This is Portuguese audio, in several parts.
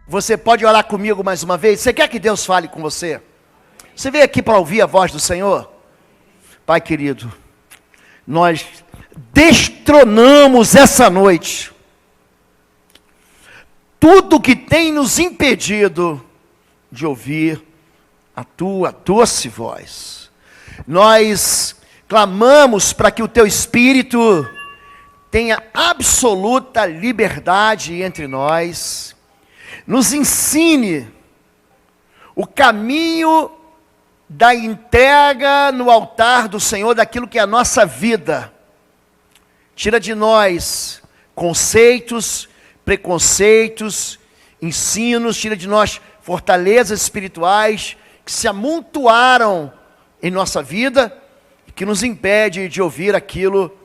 Você pode orar comigo mais uma vez? Você quer que Deus fale com você? Você veio aqui para ouvir a voz do Senhor? Pai querido, nós destronamos essa noite tudo que tem nos impedido de ouvir a tua doce voz. Nós clamamos para que o teu Espírito tenha absoluta liberdade entre nós, nos ensine o caminho da entrega no altar do Senhor daquilo que é a nossa vida. Tira de nós conceitos, preconceitos, ensinos, tira de nós fortalezas espirituais que se amontoaram em nossa vida e que nos impede de ouvir aquilo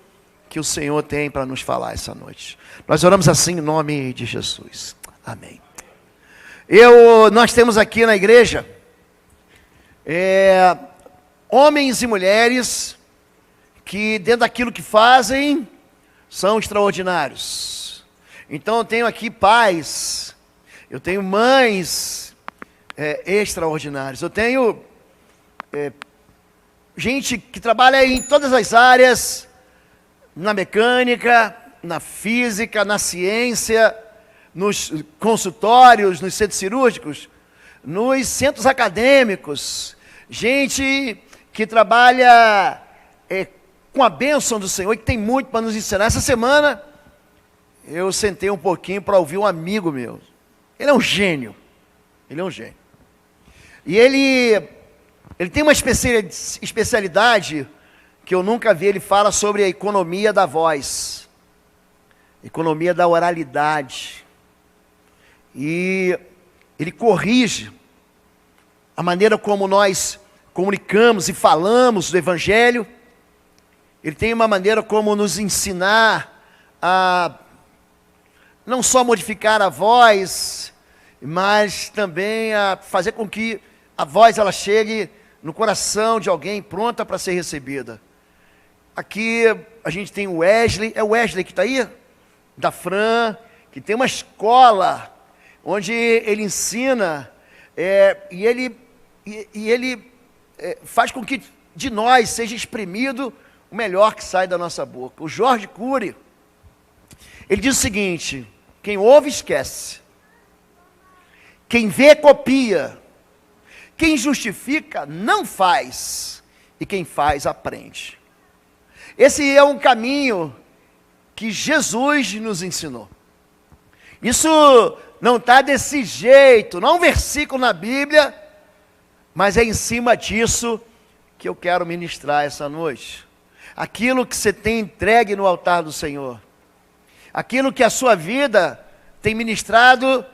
que o Senhor tem para nos falar essa noite. Nós oramos assim em nome de Jesus. Amém. Nós temos aqui na igreja homens e mulheres que dentro daquilo que fazem são extraordinários. Então eu tenho aqui pais, eu tenho mães extraordinárias, eu tenho gente que trabalha em todas as áreas, na mecânica, na física, na ciência, nos consultórios, nos centros cirúrgicos, nos centros acadêmicos, gente que trabalha com a bênção do Senhor e que tem muito para nos ensinar. Essa semana eu sentei um pouquinho para ouvir um amigo meu. Ele é um gênio. E ele tem uma especialidade que eu nunca vi. Ele fala sobre a economia da voz, economia da oralidade. E ele corrige a maneira como nós comunicamos e falamos do Evangelho. Ele tem uma maneira como nos ensinar a não só modificar a voz, mas também a fazer com que a voz ela chegue no coração de alguém pronta para ser recebida. Aqui a gente tem o Wesley, é o Wesley que está aí? Da Fran, que tem uma escola onde ele ensina e ele faz com que de nós seja exprimido o melhor que sai da nossa boca. O Jorge Cury, ele diz o seguinte: quem ouve esquece, quem vê copia, quem justifica não faz, e quem faz aprende. Esse é um caminho que Jesus nos ensinou. Isso não está desse jeito, não é um versículo na Bíblia, mas é em cima disso que eu quero ministrar essa noite. Aquilo que você tem entregue no altar do Senhor, aquilo que a sua vida tem ministrado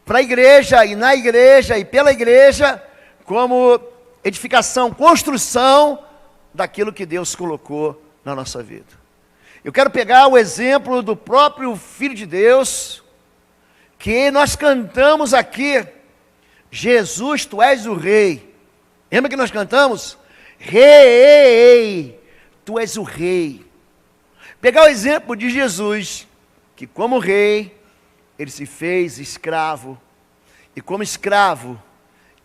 para a igreja, e na igreja, e pela igreja, como edificação, construção daquilo que Deus colocou na nossa vida. Eu quero pegar o exemplo do próprio Filho de Deus, que nós cantamos aqui: Jesus, Tu és o Rei. Lembra que nós cantamos? Rei, Tu és o Rei. Pegar o exemplo de Jesus, que como Rei, Ele se fez escravo, e como escravo,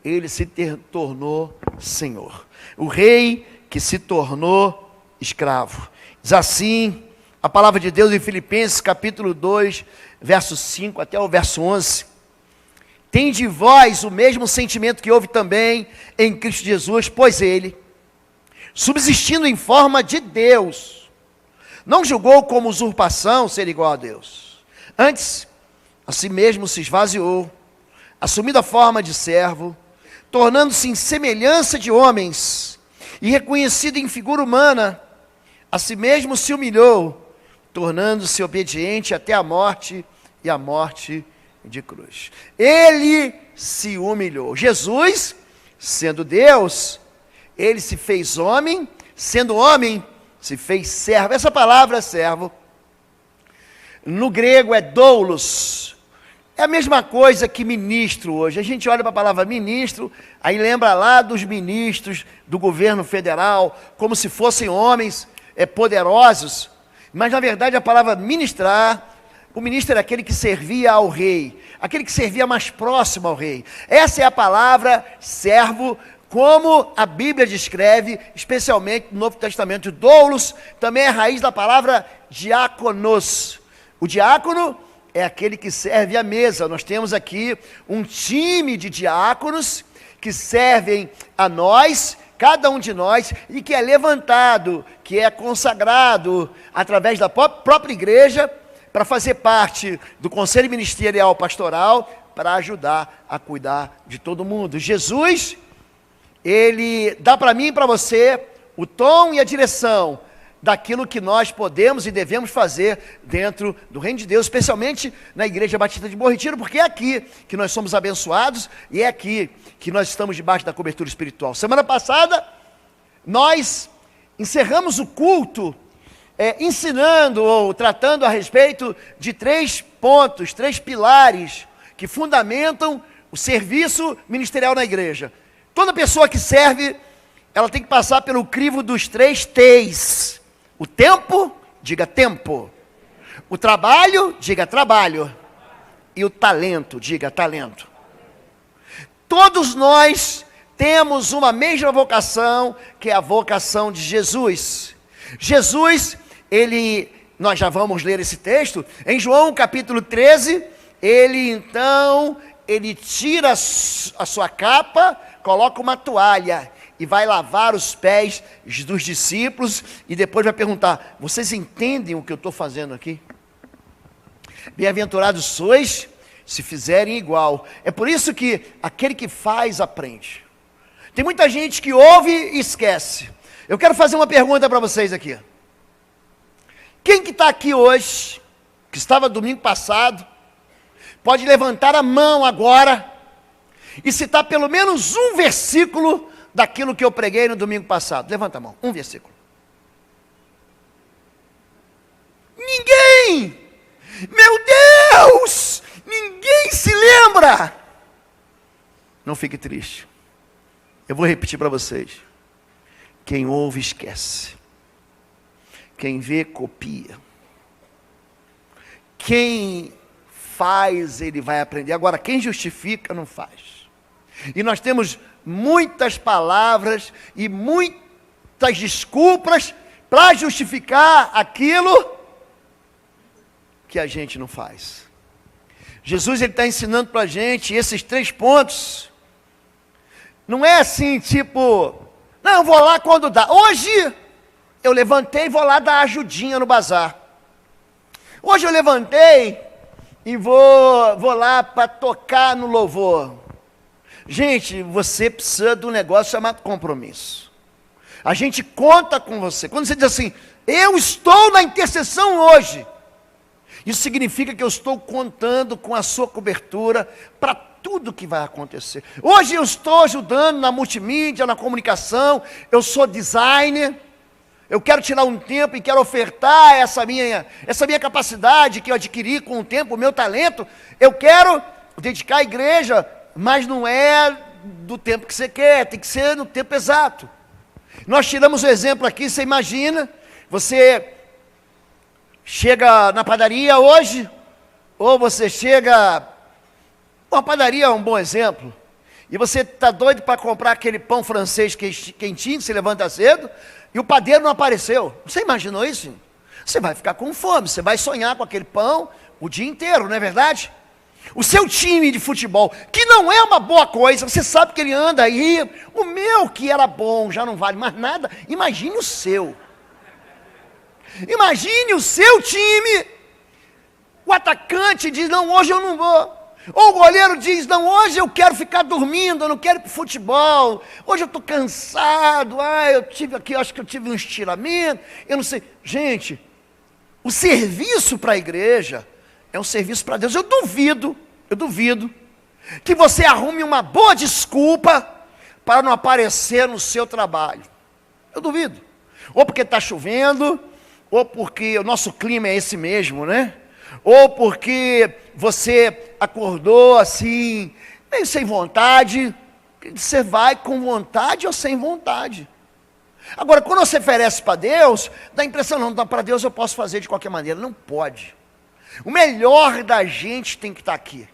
Ele se tornou Senhor. O Rei que se tornou escravo. Diz assim a palavra de Deus em Filipenses capítulo 2, verso 5 até o verso 11. Tende vós o mesmo sentimento que houve também em Cristo Jesus, pois Ele, subsistindo em forma de Deus, não julgou como usurpação ser igual a Deus. Antes, a si mesmo se esvaziou, assumindo a forma de servo, tornando-se em semelhança de homens, e reconhecido em figura humana, a si mesmo se humilhou, tornando-se obediente até a morte, e a morte de cruz. Ele se humilhou. Jesus, sendo Deus, Ele se fez homem, sendo homem, se fez servo. Essa palavra servo, no grego é doulos, é a mesma coisa que ministro hoje. A gente olha para a palavra ministro, aí lembra lá dos ministros do governo federal, como se fossem homens poderosos, mas na verdade a palavra ministrar, o ministro era aquele que servia ao rei, aquele que servia mais próximo ao rei. Essa é a palavra servo, como a Bíblia descreve, especialmente no Novo Testamento. Doulos também é a raiz da palavra diáconos. O diácono é aquele que serve à mesa. Nós temos aqui um time de diáconos que servem a nós, cada um de nós, e que é levantado, que é consagrado através da própria igreja, para fazer parte do conselho ministerial pastoral, para ajudar a cuidar de todo mundo. Jesus, ele dá para mim e para você o tom e a direção daquilo que nós podemos e devemos fazer dentro do reino de Deus, especialmente na Igreja Batista de Bom Retiro, porque é aqui que nós somos abençoados e é aqui que nós estamos debaixo da cobertura espiritual. Semana passada, nós encerramos o culto ensinando ou tratando a respeito de 3 pontos, 3 pilares que fundamentam o serviço ministerial na igreja. Toda pessoa que serve, ela tem que passar pelo crivo dos 3 T's. O tempo, diga tempo. O trabalho, diga trabalho. E o talento, diga talento. Todos nós temos uma mesma vocação, que é a vocação de Jesus. Jesus, nós já vamos ler esse texto, em João capítulo 13, ele tira a sua capa, coloca uma toalha e vai lavar os pés dos discípulos e depois vai perguntar: vocês entendem o que eu estou fazendo aqui? Bem-aventurados sois se fizerem igual. É por isso que aquele que faz, aprende. Tem muita gente que ouve e esquece. Eu quero fazer uma pergunta para vocês aqui. Quem que está aqui hoje, que estava domingo passado, pode levantar a mão agora e citar pelo menos um versículo daquilo que eu preguei no domingo passado? Levanta a mão, um versículo. Ninguém! Meu Deus! Ninguém se lembra! Não fique triste. Eu vou repetir para vocês. Quem ouve, esquece. Quem vê, copia. Quem faz, ele vai aprender. Agora, quem justifica, não faz. E nós temos muitas palavras e muitas desculpas para justificar aquilo que a gente não faz. Jesus está ensinando para a gente esses 3 pontos. Não é assim, tipo, não, eu vou lá quando dá. Hoje eu levantei e vou lá dar ajudinha no bazar. Hoje eu levantei e vou lá para tocar no louvor. Gente, você precisa de um negócio chamado compromisso. A gente conta com você. Quando você diz assim, eu estou na intercessão hoje, isso significa que eu estou contando com a sua cobertura para tudo que vai acontecer. Hoje eu estou ajudando na multimídia, na comunicação, eu sou designer, eu quero tirar um tempo e quero ofertar essa minha capacidade que eu adquiri com o tempo, o meu talento, eu quero dedicar à igreja, mas não é do tempo que você quer, tem que ser no tempo exato. Nós tiramos o exemplo aqui, você imagina, você chega na padaria hoje, ou você chega... Uma padaria é um bom exemplo. E você está doido para comprar aquele pão francês quentinho, você levanta cedo, e o padeiro não apareceu. Você imaginou isso? Você vai ficar com fome, você vai sonhar com aquele pão o dia inteiro, não é verdade? O seu time de futebol, que não é uma boa coisa, você sabe que ele anda aí, o meu que era bom, já não vale mais nada, imagine o seu. Imagine o seu time, o atacante diz, não, hoje eu não vou. Ou o goleiro diz, não, hoje eu quero ficar dormindo, eu não quero ir para o futebol, hoje eu estou cansado, eu tive aqui, acho que eu tive um estiramento, eu não sei. Gente, o serviço para a igreja é um serviço para Deus. Eu duvido que você arrume uma boa desculpa para não aparecer no seu trabalho. Eu duvido. Ou porque está chovendo, ou porque o nosso clima é esse mesmo, né? Ou porque você acordou assim, meio sem vontade. Você vai com vontade ou sem vontade. Agora, quando você oferece para Deus, dá a impressão, não, para Deus eu posso fazer de qualquer maneira. Não pode. O melhor da gente tem que estar aqui.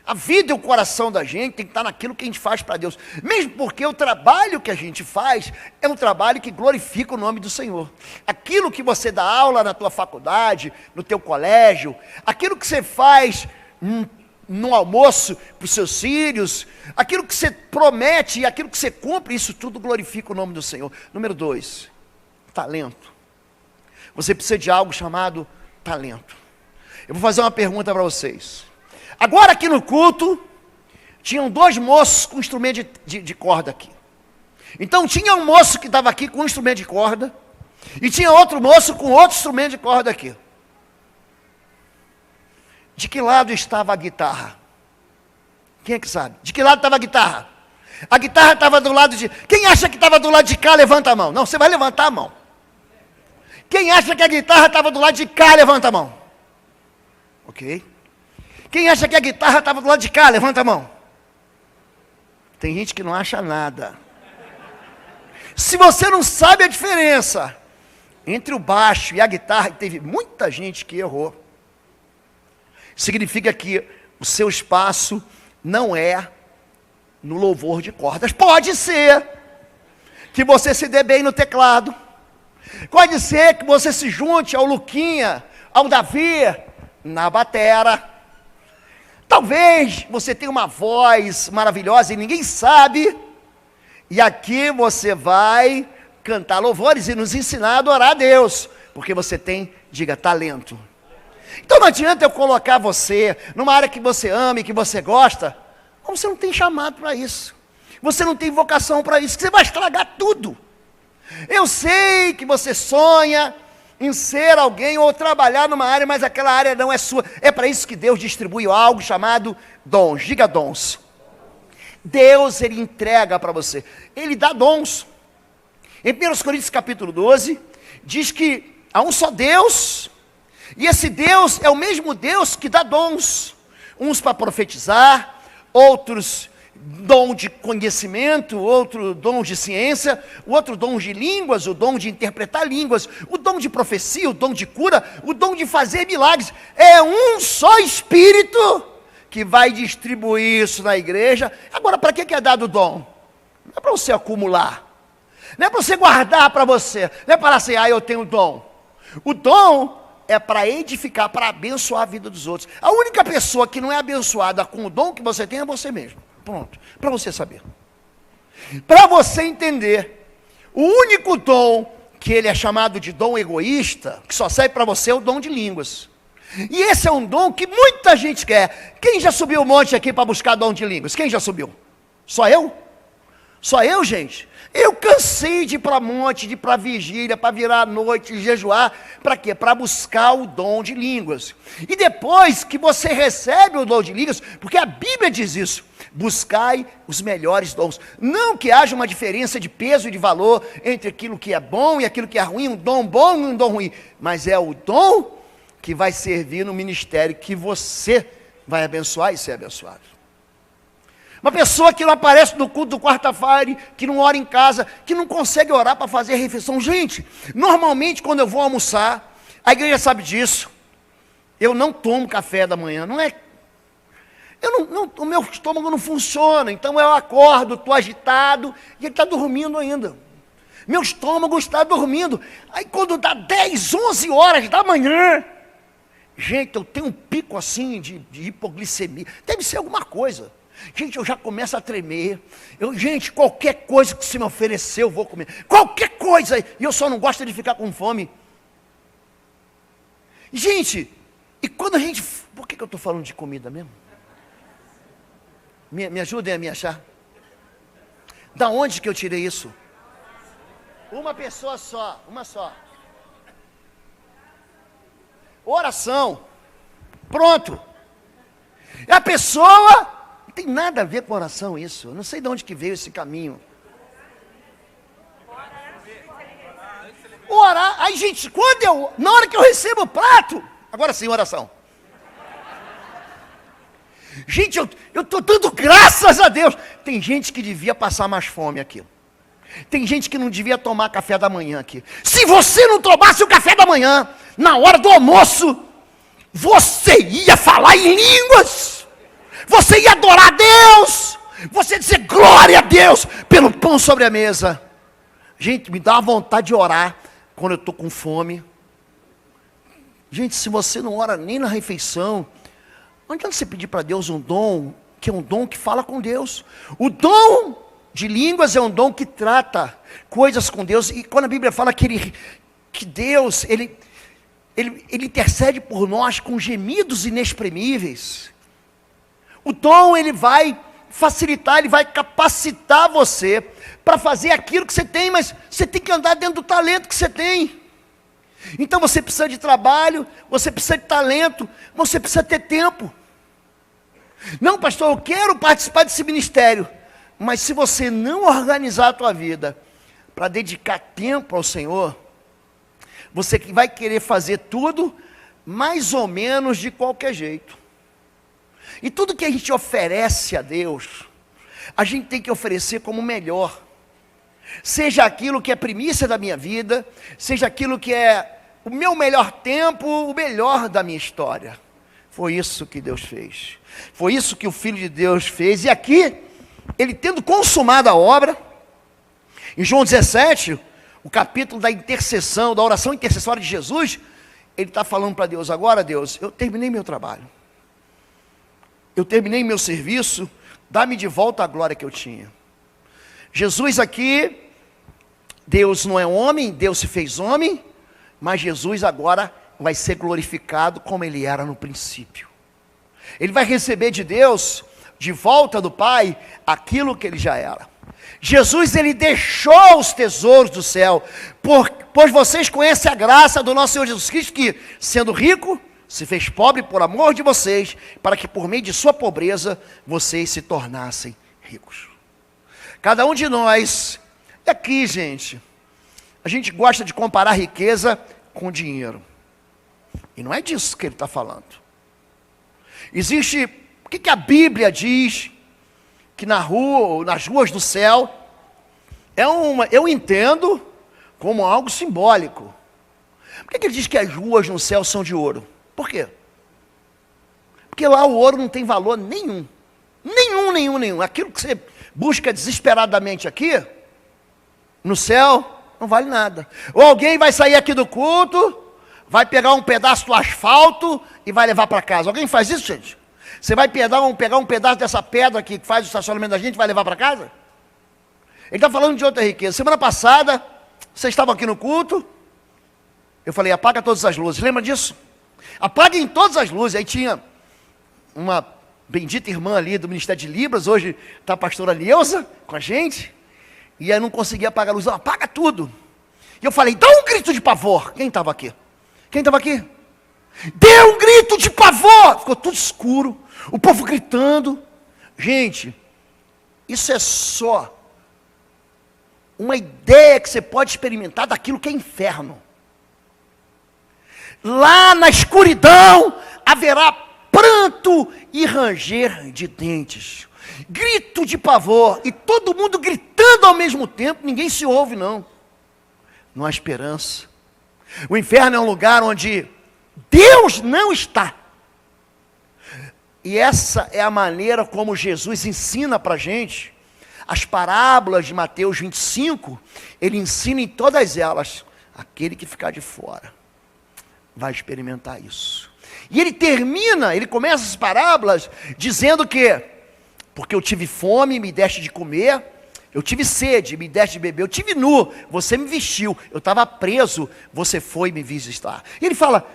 A vida e o coração da gente tem que estar naquilo que a gente faz para Deus. Mesmo porque o trabalho que a gente faz é um trabalho que glorifica o nome do Senhor. Aquilo que você dá aula na tua faculdade, no teu colégio, aquilo que você faz no almoço para os seus filhos, aquilo que você promete e aquilo que você cumpre, isso tudo glorifica o nome do Senhor. Número 2, talento. Você precisa de algo chamado talento. Eu vou fazer uma pergunta para vocês. Agora aqui no culto, tinham 2 moços com instrumento de corda aqui. Então tinha um moço que estava aqui com um instrumento de corda, e tinha outro moço com outro instrumento de corda aqui. De que lado estava a guitarra? Quem é que sabe? De que lado estava a guitarra? A guitarra estava do lado de... Quem acha que estava do lado de cá, levanta a mão. Não, você vai levantar a mão. Quem acha que a guitarra estava do lado de cá, levanta a mão. Ok? Quem acha que a guitarra estava do lado de cá, levanta a mão. Tem gente que não acha nada. Se você não sabe a diferença entre o baixo e a guitarra, e teve muita gente que errou, significa que o seu espaço não é no louvor de cordas. Pode ser que você se dê bem no teclado. Pode ser que você se junte ao Luquinha, ao Davi, na batera. Talvez você tenha uma voz maravilhosa e ninguém sabe. E aqui você vai cantar louvores e nos ensinar a adorar a Deus. Porque você tem, diga, talento. Então não adianta eu colocar você numa área que você ama e que você gosta. Você não tem chamado para isso. Você não tem vocação para isso. Você vai estragar tudo. Eu sei que você sonha em ser alguém ou trabalhar numa área, mas aquela área não é sua. É para isso que Deus distribui algo chamado dons. Diga dons. Deus, Ele entrega para você. Ele dá dons. Em 1 Coríntios capítulo 12, diz que há um só Deus, e esse Deus é o mesmo Deus que dá dons. Uns para profetizar, outros dom de conhecimento, outro dom de ciência, o outro dom de línguas, o dom de interpretar línguas, o dom de profecia, o dom de cura, o dom de fazer milagres. É um só Espírito que vai distribuir isso na igreja. Agora, para que é dado o dom? Não é para você acumular, não é para você guardar para você, não é para assim, eu tenho dom. O dom é para edificar, para abençoar a vida dos outros. A única pessoa que não é abençoada com o dom que você tem é você mesmo. Pronto, para você saber. Para você entender, o único dom que ele é chamado de dom egoísta, que só serve para você, é o dom de línguas. E esse é um dom que muita gente quer. Quem já subiu o monte aqui para buscar dom de línguas? Quem já subiu? Só eu? Só eu, gente? Eu cansei de ir para monte, de ir para vigília, para virar a noite, jejuar. Para quê? Para buscar o dom de línguas. E depois que você recebe o dom de línguas, porque a Bíblia diz isso, buscai os melhores dons. Não que haja uma diferença de peso e de valor entre aquilo que é bom e aquilo que é ruim, um dom bom e um dom ruim. Mas é o dom que vai servir no ministério que você vai abençoar e ser abençoado. Uma pessoa que não aparece no culto do quarta-feira, que não ora em casa, que não consegue orar para fazer a refeição. Gente, normalmente quando eu vou almoçar, a igreja sabe disso, eu não tomo café da manhã, não é... o meu estômago não funciona, então eu acordo, estou agitado, e ele está dormindo ainda. Meu estômago está dormindo. Aí quando dá 10, 11 horas da manhã, gente, eu tenho um pico assim de hipoglicemia, deve ser alguma coisa. Gente, eu já começo a tremer. Gente, qualquer coisa que se me oferecer, eu vou comer. Qualquer coisa. E eu só não gosto de ficar com fome. Gente, e quando a gente... Por que eu estou falando de comida mesmo? Me ajudem a me achar. Da onde que eu tirei isso? Uma pessoa só, uma só. Oração. Pronto. A pessoa... Não tem nada a ver com oração isso. Eu não sei de onde que veio esse caminho. Orar. Aí, gente, na hora que eu recebo o prato, agora sim, oração. Gente, eu estou dando graças a Deus. Tem gente que devia passar mais fome aqui. Tem gente que não devia tomar café da manhã aqui. Se você não tomasse o café da manhã, na hora do almoço, você ia falar em línguas, você ia adorar a Deus, você ia dizer glória a Deus pelo pão sobre a mesa. Gente, me dá uma vontade de orar quando eu estou com fome. Gente, se você não ora nem na refeição, não adianta você pedir para Deus um dom, que é um dom que fala com Deus. O dom de línguas é um dom que trata coisas com Deus. E quando a Bíblia fala que Deus, ele intercede por nós com gemidos inexprimíveis, o dom, ele vai facilitar, ele vai capacitar você para fazer aquilo que você tem, mas você tem que andar dentro do talento que você tem. Então você precisa de trabalho, você precisa de talento, você precisa ter tempo. Não, pastor, eu quero participar desse ministério, mas se você não organizar a tua vida para dedicar tempo ao Senhor, você vai querer fazer tudo mais ou menos de qualquer jeito. E tudo que a gente oferece a Deus, a gente tem que oferecer como melhor. Seja aquilo que é primícia da minha vida, seja aquilo que é o meu melhor tempo, o melhor da minha história. Foi isso que Deus fez. Foi isso que o Filho de Deus fez. E aqui, ele tendo consumado a obra, em João 17, o capítulo da intercessão, da oração intercessória de Jesus, ele está falando para Deus: agora Deus, eu terminei meu trabalho, eu terminei meu serviço, dá-me de volta a glória que eu tinha. Jesus aqui, Deus não é homem, Deus se fez homem, mas Jesus agora vai ser glorificado como ele era no princípio. Ele vai receber de Deus, de volta do Pai, aquilo que ele já era. Jesus, ele deixou os tesouros do céu, pois vocês conhecem a graça do nosso Senhor Jesus Cristo, que, sendo rico, se fez pobre por amor de vocês, para que por meio de sua pobreza, vocês se tornassem ricos. Cada um de nós, aqui gente, a gente gosta de comparar riqueza com dinheiro. E não é disso que ele está falando. Existe, o que a Bíblia diz, que na rua, ou nas ruas do céu, eu entendo como algo simbólico. Por que ele diz que as ruas no céu são de ouro? Por quê? Porque lá o ouro não tem valor nenhum. Nenhum. Aquilo que você busca desesperadamente aqui, no céu, não vale nada. Ou alguém vai sair aqui do culto, vai pegar um pedaço do asfalto e vai levar para casa. Alguém faz isso, gente? Você vai pegar um pedaço dessa pedra aqui que faz o estacionamento da gente e vai levar para casa? Ele está falando de outra riqueza. Semana passada, vocês estavam aqui no culto, eu falei: apaga todas as luzes. Lembra disso? Apaguem todas as luzes. Aí tinha uma bendita irmã ali do Ministério de Libras, hoje está a pastora Neuza com a gente, e aí não conseguia apagar a luz. Não, apaga tudo. E eu falei: dá um grito de pavor. Quem estava aqui? Deu um grito de pavor. Ficou tudo escuro, o povo gritando. Gente, isso é só uma ideia que você pode experimentar daquilo que é inferno. Lá na escuridão haverá pranto e ranger de dentes, grito de pavor, e todo mundo gritando ao mesmo tempo. Ninguém se ouve, não há esperança. O inferno é um lugar onde Deus não está. E essa é a maneira como Jesus ensina para a gente. As parábolas de Mateus 25, ele ensina em todas elas: aquele que ficar de fora vai experimentar isso. E ele começa as parábolas dizendo que, porque eu tive fome, me deste de comer, eu tive sede, me deste de beber, eu tive nu, você me vestiu, eu estava preso, você foi me visitar. E ele fala: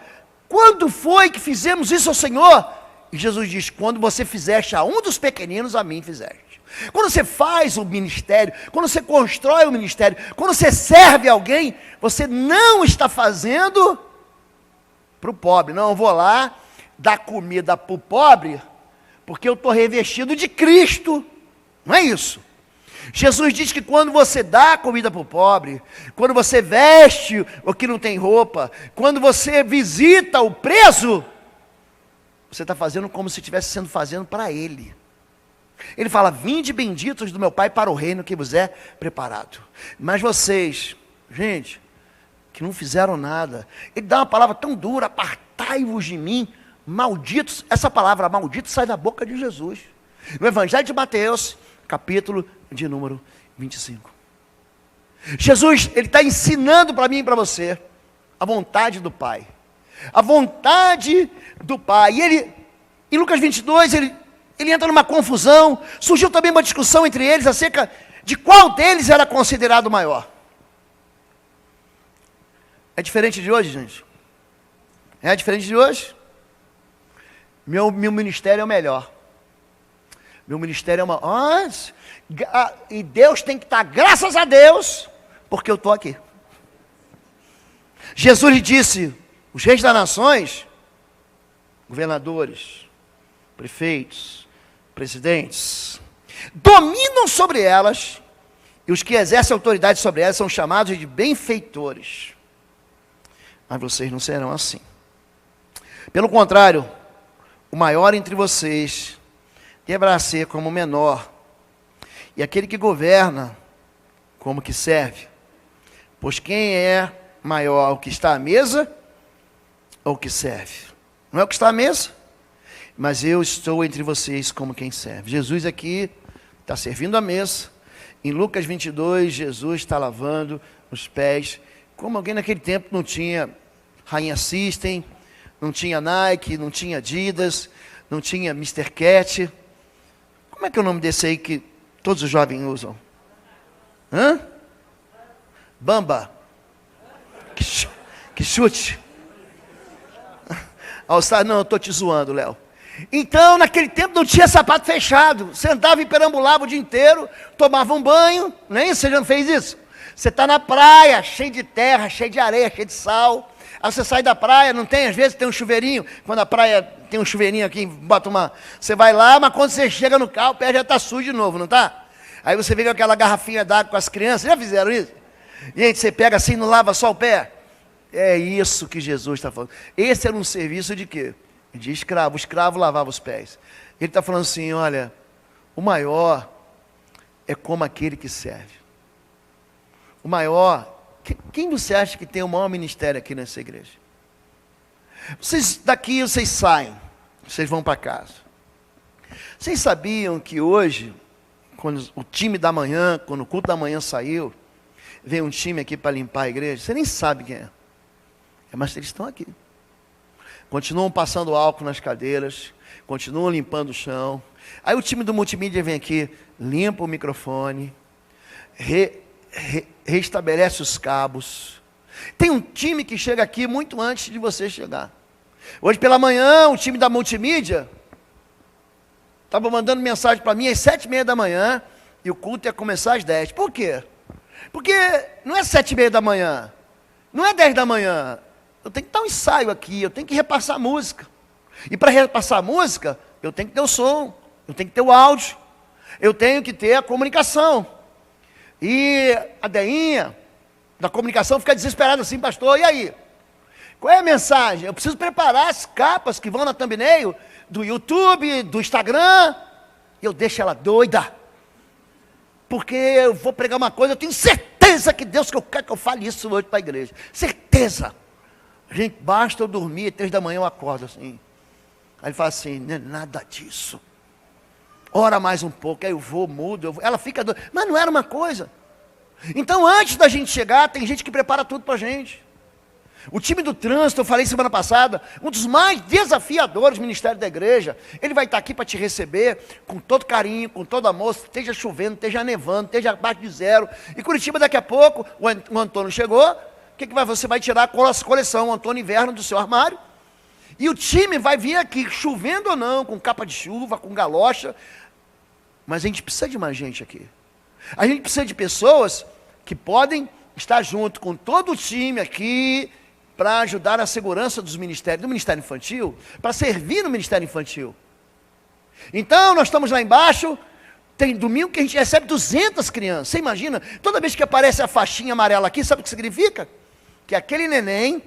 quando foi que fizemos isso ao Senhor? E Jesus diz: quando você fizeste a um dos pequeninos, a mim fizeste. Quando você faz o ministério, quando você constrói o ministério, quando você serve alguém, você não está fazendo para o pobre. Não, eu vou lá dar comida para o pobre, porque eu estou revestido de Cristo. Não é isso. Jesus diz que quando você dá comida para o pobre, quando você veste o que não tem roupa, quando você visita o preso, você está fazendo como se estivesse sendo fazendo para ele. Ele fala: vinde benditos do meu Pai para o reino que vos é preparado. Mas vocês, gente, que não fizeram nada, ele dá uma palavra tão dura: apartai-vos de mim, malditos, essa palavra maldito sai da boca de Jesus. No Evangelho de Mateus, capítulo de número 25. Jesus, ele está ensinando para mim e para você a vontade do Pai. A vontade do Pai. E ele, em Lucas 22, ele entra numa confusão. Surgiu também uma discussão entre eles acerca de qual deles era considerado maior. É diferente de hoje, gente? É diferente de hoje? Meu ministério é o melhor. Meu ministério é uma... e Deus tem que estar, graças a Deus, porque eu estou aqui. Jesus lhe disse, os reis das nações, governadores, prefeitos, presidentes, dominam sobre elas, e os que exercem autoridade sobre elas são chamados de benfeitores. Mas vocês não serão assim. Pelo contrário, o maior entre vocês deverá ser como o menor, e aquele que governa como que serve. Pois quem é maior, o que está à mesa ou o que serve? Não é o que está à mesa, mas eu estou entre vocês como quem serve. Jesus aqui está servindo a mesa. Em Lucas 22, Jesus está lavando os pés, como alguém naquele tempo não tinha Rainha System, não tinha Nike, não tinha Adidas, não tinha Mr. Cat. Como é que é o nome desse aí que todos os jovens usam? Bamba. Que chute. Não, eu estou te zoando, Léo. Então, naquele tempo não tinha sapato fechado. Você andava e perambulava o dia inteiro, tomava um banho. Nem você já não fez isso? Você está na praia, cheio de terra, cheio de areia, cheio de sal. Aí você sai da praia, não tem, às vezes tem um chuveirinho. Quando a praia tem um chuveirinho aqui, bota uma... Você vai lá, mas quando você chega no carro, o pé já está sujo de novo, não está? Aí você vê com aquela garrafinha d'água com as crianças. Já fizeram isso? Gente, você pega assim e não lava só o pé? É isso que Jesus está falando. Esse era um serviço de quê? De escravo. O escravo lavava os pés. Ele está falando assim, olha, o maior é como aquele que serve. O maior... Quem você acha que tem o maior ministério aqui nessa igreja? Daqui vocês saem, vocês vão para casa. Vocês sabiam que hoje, quando o time da manhã, quando o culto da manhã saiu, veio um time aqui para limpar a igreja? Você nem sabe quem é. Mas eles estão aqui. Continuam passando álcool nas cadeiras, continuam limpando o chão. Aí o time do multimídia vem aqui, limpa o microfone, restabelece os cabos. Tem um time que chega aqui muito antes de você chegar. Hoje pela manhã, o time da multimídia estava mandando mensagem para mim às 7h30 da manhã, e o culto ia começar às 10. Por quê? Porque não é 7h30 da manhã, não é 10 da manhã. Eu tenho que dar um ensaio aqui, eu tenho que repassar a música. E para repassar a música, eu tenho que ter o som, eu tenho que ter o áudio, eu tenho que ter a comunicação. E a Deinha, da comunicação, fica desesperada assim, pastor, e aí? Qual é a mensagem? Eu preciso preparar as capas que vão na thumbnail do YouTube, do Instagram. Eu deixo ela doida. Porque eu vou pregar uma coisa, eu tenho certeza que Deus quer que eu fale isso hoje para a igreja. Certeza. Gente, basta eu dormir, 3 da manhã eu acordo assim. Aí ele fala assim, não é nada disso. Ora mais um pouco, aí eu vou, mudo, ela fica doida. Mas não era uma coisa. Então, antes da gente chegar, tem gente que prepara tudo para a gente. O time do trânsito, eu falei semana passada, um dos mais desafiadores do ministério da igreja. Ele vai estar aqui para te receber com todo carinho, com todo amor, esteja chovendo, esteja nevando, esteja abaixo de zero. E Curitiba, daqui a pouco, o Antônio chegou, você vai tirar a coleção, o Antônio Inverno do seu armário. E o time vai vir aqui, chovendo ou não, com capa de chuva, com galocha. Mas a gente precisa de mais gente aqui. A gente precisa de pessoas que podem estar junto com todo o time aqui para ajudar na segurança dos ministérios, do Ministério Infantil, para servir no Ministério Infantil. Então, nós estamos lá embaixo, tem domingo que a gente recebe 200 crianças. Você imagina? Toda vez que aparece a faixinha amarela aqui, sabe o que significa? Que aquele neném,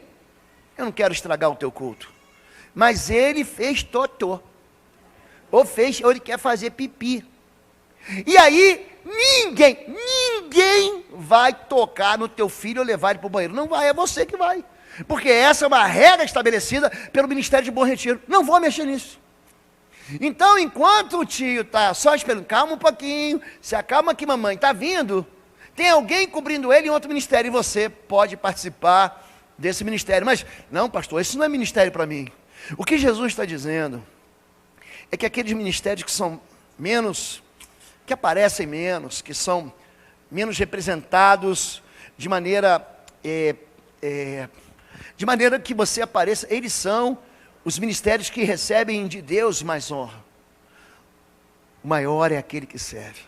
eu não quero estragar o teu culto, mas ele fez totô. Ou ele quer fazer pipi. E aí, ninguém vai tocar no teu filho ou levar ele para o banheiro. Não vai, é você que vai. Porque essa é uma regra estabelecida pelo Ministério de Bom Retiro. Não vou mexer nisso. Então, enquanto o tio está só esperando, calma um pouquinho, se acalma que mamãe está vindo, tem alguém cobrindo ele em outro ministério, e você pode participar desse ministério. Mas, não, pastor, isso não é ministério para mim. O que Jesus está dizendo é que aqueles ministérios que são menos, que aparecem menos, que são menos representados de maneira que você apareça, eles são os ministérios que recebem de Deus mais honra. O maior é aquele que serve.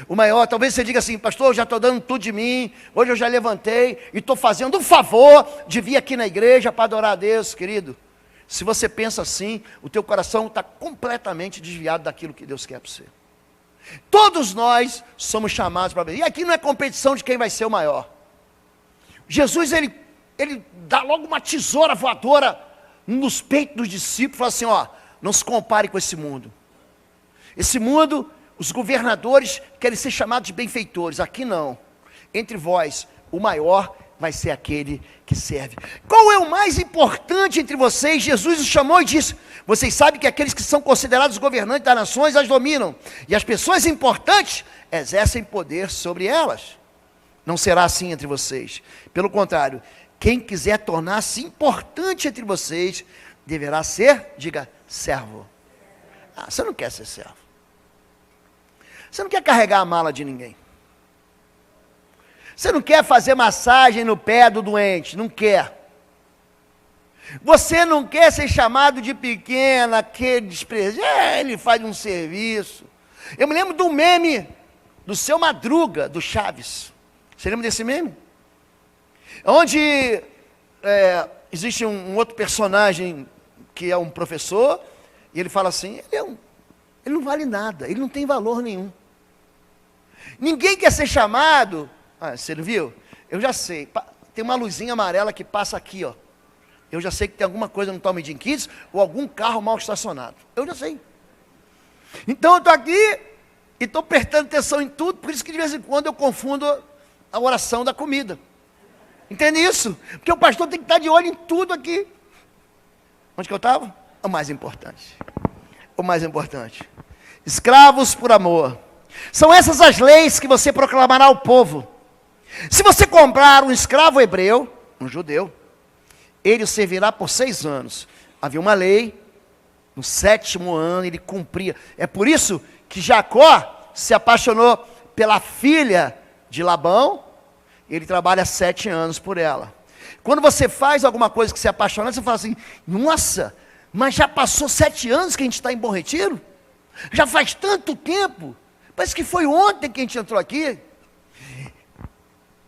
O maior, talvez você diga assim, pastor, eu já estou dando tudo de mim, hoje eu já levantei e estou fazendo um favor de vir aqui na igreja para adorar a Deus, querido. Se você pensa assim, o teu coração está completamente desviado daquilo que Deus quer para você. Todos nós somos chamados para ver. E aqui não é competição de quem vai ser o maior. Jesus, ele dá logo uma tesoura voadora nos peitos dos discípulos, fala assim, ó, não se compare com esse mundo. Esse mundo, os governadores querem ser chamados de benfeitores, aqui não. Entre vós, o maior vai ser aquele que serve. Qual é o mais importante entre vocês? Jesus os chamou e disse, vocês sabem que aqueles que são considerados governantes das nações as dominam, e as pessoas importantes exercem poder sobre elas. Não será assim entre vocês. Pelo contrário, quem quiser tornar-se importante entre vocês, deverá ser, diga, servo. Ah, você não quer ser servo. Você não quer carregar a mala de ninguém. Você não quer fazer massagem no pé do doente, não quer. Você não quer ser chamado de pequeno, aquele desprezível. Ele faz um serviço. Eu me lembro do meme do Seu Madruga, do Chaves. Você lembra desse meme? Onde existe um outro personagem que é um professor, e ele fala assim, ele não vale nada, ele não tem valor nenhum. Ninguém quer ser chamado, você não viu? Eu já sei, tem uma luzinha amarela que passa aqui, ó. Eu já sei que tem alguma coisa no Tom Jim Kids, ou algum carro mal estacionado. Eu já sei. Então eu estou aqui, e estou prestando atenção em tudo, por isso que de vez em quando eu confundo a oração da comida. Entende isso? Porque o pastor tem que estar de olho em tudo aqui. Onde que eu estava? O mais importante. O mais importante. Escravos por amor. São essas as leis que você proclamará ao povo. Se você comprar um escravo hebreu, um judeu, ele o servirá por 6 anos. Havia uma lei, no 7º ano ele cumpria. É por isso que Jacó se apaixonou pela filha de Labão. Ele trabalha 7 anos por ela. Quando você faz alguma coisa que se apaixona, você fala assim, nossa, mas já passou 7 anos que a gente está em Bom Retiro? Já faz tanto tempo? Parece que foi ontem que a gente entrou aqui.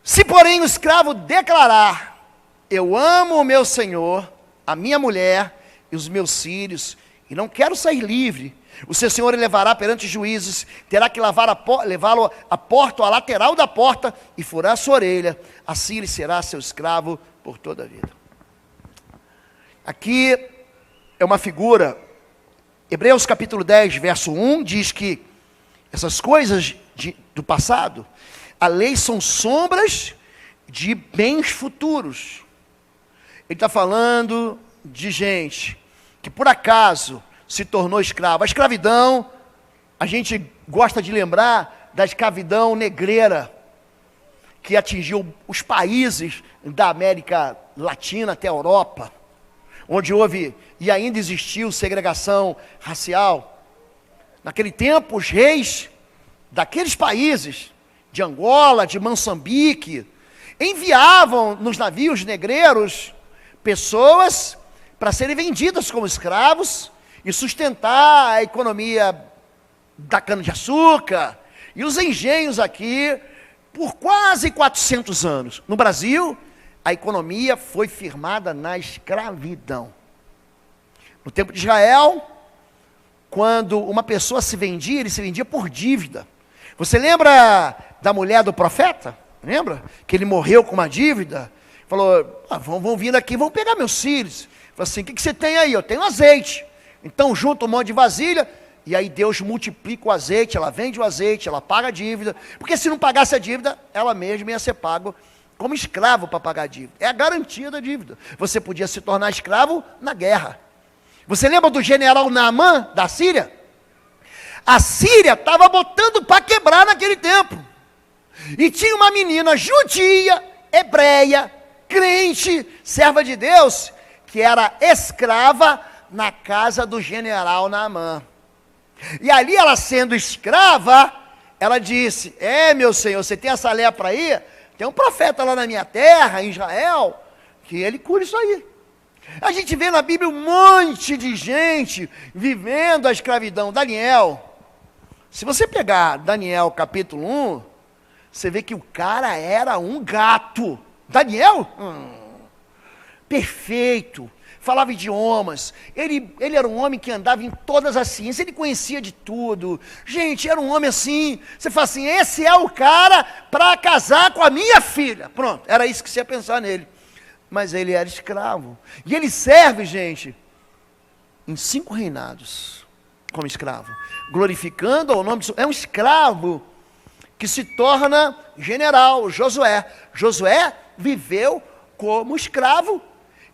Se porém o escravo declarar, eu amo o meu senhor, a minha mulher e os meus filhos, e não quero sair livre, o seu senhor ele levará perante os juízes, terá que levá-lo à porta, à lateral da porta, e furar a sua orelha, assim ele será seu escravo por toda a vida. Aqui é uma figura, Hebreus capítulo 10, verso 1, diz que essas coisas do passado, a lei são sombras de bens futuros. Ele está falando de gente que por acaso se tornou escravo. A escravidão, a gente gosta de lembrar da escravidão negreira, que atingiu os países da América Latina até a Europa, onde houve e ainda existiu segregação racial. Naquele tempo, os reis daqueles países, de Angola, de Moçambique, enviavam nos navios negreiros pessoas para serem vendidas como escravos e sustentar a economia da cana-de-açúcar e os engenhos aqui por quase 400 anos. No Brasil, a economia foi firmada na escravidão. No tempo de Israel, quando uma pessoa se vendia, ele se vendia por dívida. Você lembra da mulher do profeta? Lembra? Que ele morreu com uma dívida. Falou, vão vir aqui, vão pegar meus filhos. Falou assim, o que você tem aí? Eu tenho azeite. Então junta um monte de vasilha, e aí Deus multiplica o azeite, ela vende o azeite, ela paga a dívida. Porque se não pagasse a dívida, ela mesma ia ser pago como escravo para pagar a dívida. É a garantia da dívida. Você podia se tornar escravo na guerra. Você lembra do general Naamã, da Síria? A Síria estava botando para quebrar naquele tempo. E tinha uma menina judia, hebreia, crente, serva de Deus, que era escrava na casa do general Naamã. E ali ela sendo escrava, ela disse: meu senhor, você tem essa lepra aí? Tem um profeta lá na minha terra, em Israel, que ele cura isso aí. A gente vê na Bíblia um monte de gente vivendo a escravidão. Daniel, se você pegar Daniel capítulo 1, você vê que o cara era um gato. Daniel, perfeito, falava idiomas, ele era um homem que andava em todas as ciências, ele conhecia de tudo. Gente, era um homem assim, você fala assim, esse é o cara para casar com a minha filha. Pronto, era isso que você ia pensar nele. Mas ele era escravo. E ele serve, gente, em 5 reinados, como escravo, glorificando ao nome de... É um escravo que se torna general, Josué. Josué viveu como escravo,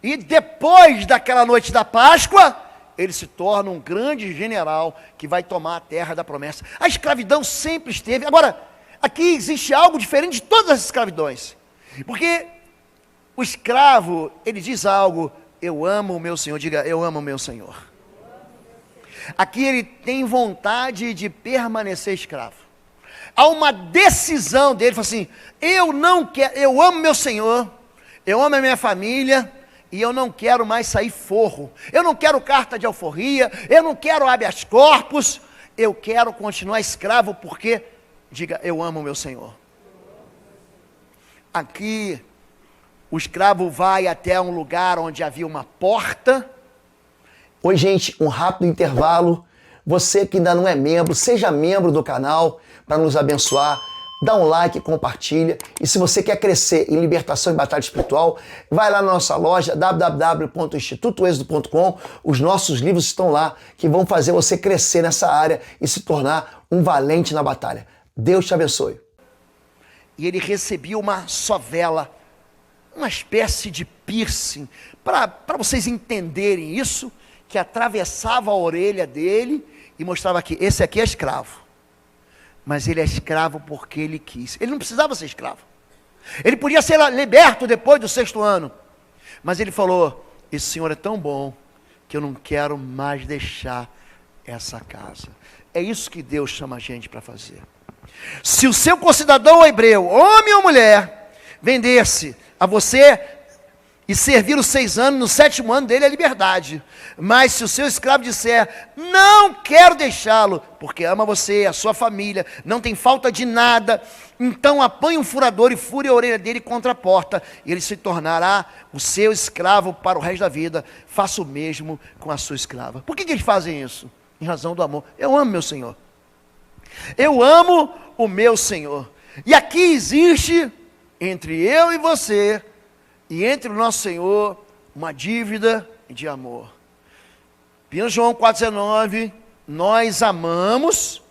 e depois daquela noite da Páscoa, ele se torna um grande general, que vai tomar a terra da promessa. A escravidão sempre esteve. Agora, aqui existe algo diferente de todas as escravidões, porque o escravo, ele diz algo: eu amo o meu Senhor. Diga, eu amo o meu Senhor. Aqui ele tem vontade de permanecer escravo. Há uma decisão dele, fala assim: eu não quero, eu amo meu Senhor, eu amo a minha família, e eu não quero mais sair forro. Eu não quero carta de alforria, eu não quero habeas corpus, eu quero continuar escravo, porque, diga, eu amo o meu Senhor. Aqui, o escravo vai até um lugar onde havia uma porta. Oi, gente, um rápido intervalo. Você que ainda não é membro, seja membro do canal para nos abençoar. Dá um like, compartilha. E se você quer crescer em libertação e batalha espiritual, vai lá na nossa loja www.institutoexodo.com. Os nossos livros estão lá, que vão fazer você crescer nessa área e se tornar um valente na batalha. Deus te abençoe. E ele recebia uma sovela, uma espécie de piercing, para vocês entenderem isso, que atravessava a orelha dele e mostrava que esse aqui é escravo. Mas ele é escravo porque ele quis. Ele não precisava ser escravo. Ele podia ser liberto depois do 6º ano. Mas ele falou: esse Senhor é tão bom que eu não quero mais deixar essa casa. É isso que Deus chama a gente para fazer. Se o seu concidadão hebreu, homem ou mulher, vendesse a você e servir os 6 anos, no 7º ano dele é liberdade. Mas se o seu escravo disser: não quero deixá-lo, porque ama você, a sua família, não tem falta de nada, então apanhe um furador e fure a orelha dele contra a porta, e ele se tornará o seu escravo para o resto da vida. Faça o mesmo com a sua escrava. Por que eles fazem isso? Em razão do amor. Eu amo meu Senhor. Eu amo o meu Senhor. E aqui existe, entre eu e você, e entre o nosso Senhor, uma dívida de amor. 1 João 4,19, nós amamos.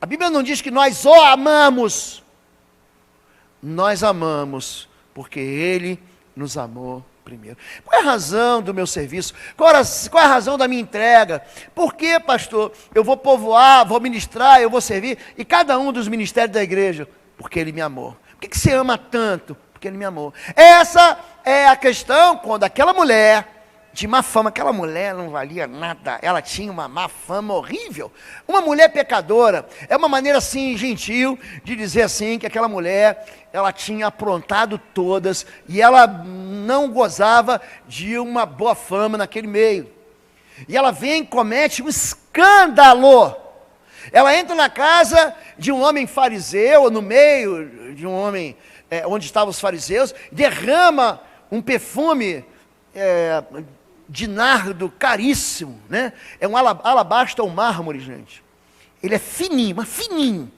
A Bíblia não diz que nós o amamos. Nós amamos porque Ele nos amou primeiro. Qual é a razão do meu serviço? Qual é a razão da minha entrega? Por que, pastor, eu vou povoar, vou ministrar, eu vou servir, e cada um dos ministérios da igreja? Porque Ele me amou. Por que você ama tanto? Porque Ele me amou. Essa é a questão quando aquela mulher de má fama, aquela mulher não valia nada, ela tinha uma má fama horrível, uma mulher pecadora, é uma maneira assim gentil de dizer assim, que aquela mulher, ela tinha aprontado todas, e ela não gozava de uma boa fama naquele meio, e ela vem e comete um escândalo. Ela entra na casa de um homem fariseu, no meio de um homem onde estavam os fariseus, derrama um perfume de nardo caríssimo, né? É um alabastro ou mármore, gente. Ele é fininho, mas fininho.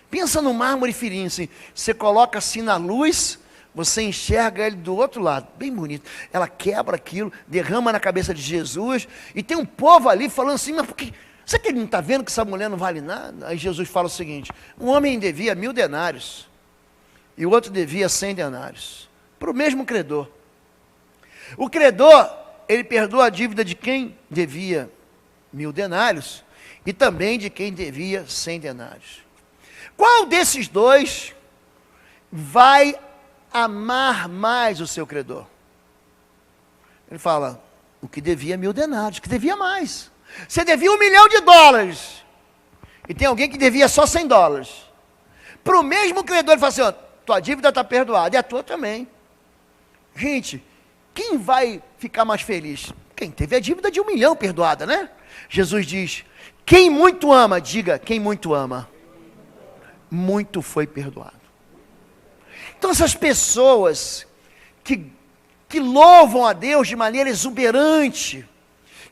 Pensa no mármore fininho, assim. Você coloca assim na luz, você enxerga ele do outro lado, bem bonito. Ela quebra aquilo, derrama na cabeça de Jesus, e tem um povo ali falando assim: mas por que? Será que ele não está vendo que essa mulher não vale nada? Aí Jesus fala o seguinte: um homem devia 1000 denários, e o outro devia 100 denários. Para o mesmo credor. O credor, ele perdoa a dívida de quem devia 1000 denários e também de quem devia 100 denários. Qual desses dois vai amar mais o seu credor? Ele fala, o que devia 1000 denários, que devia mais. Você devia $1 milhão e tem alguém que devia só $100. Para o mesmo credor, ele fala assim, ó, tua dívida está perdoada e a tua também. Gente, quem vai ficar mais feliz? Quem teve a dívida de $1 milhão perdoada, né? Jesus diz, quem muito ama, diga, quem muito ama, muito foi perdoado. Então essas pessoas que louvam a Deus de maneira exuberante,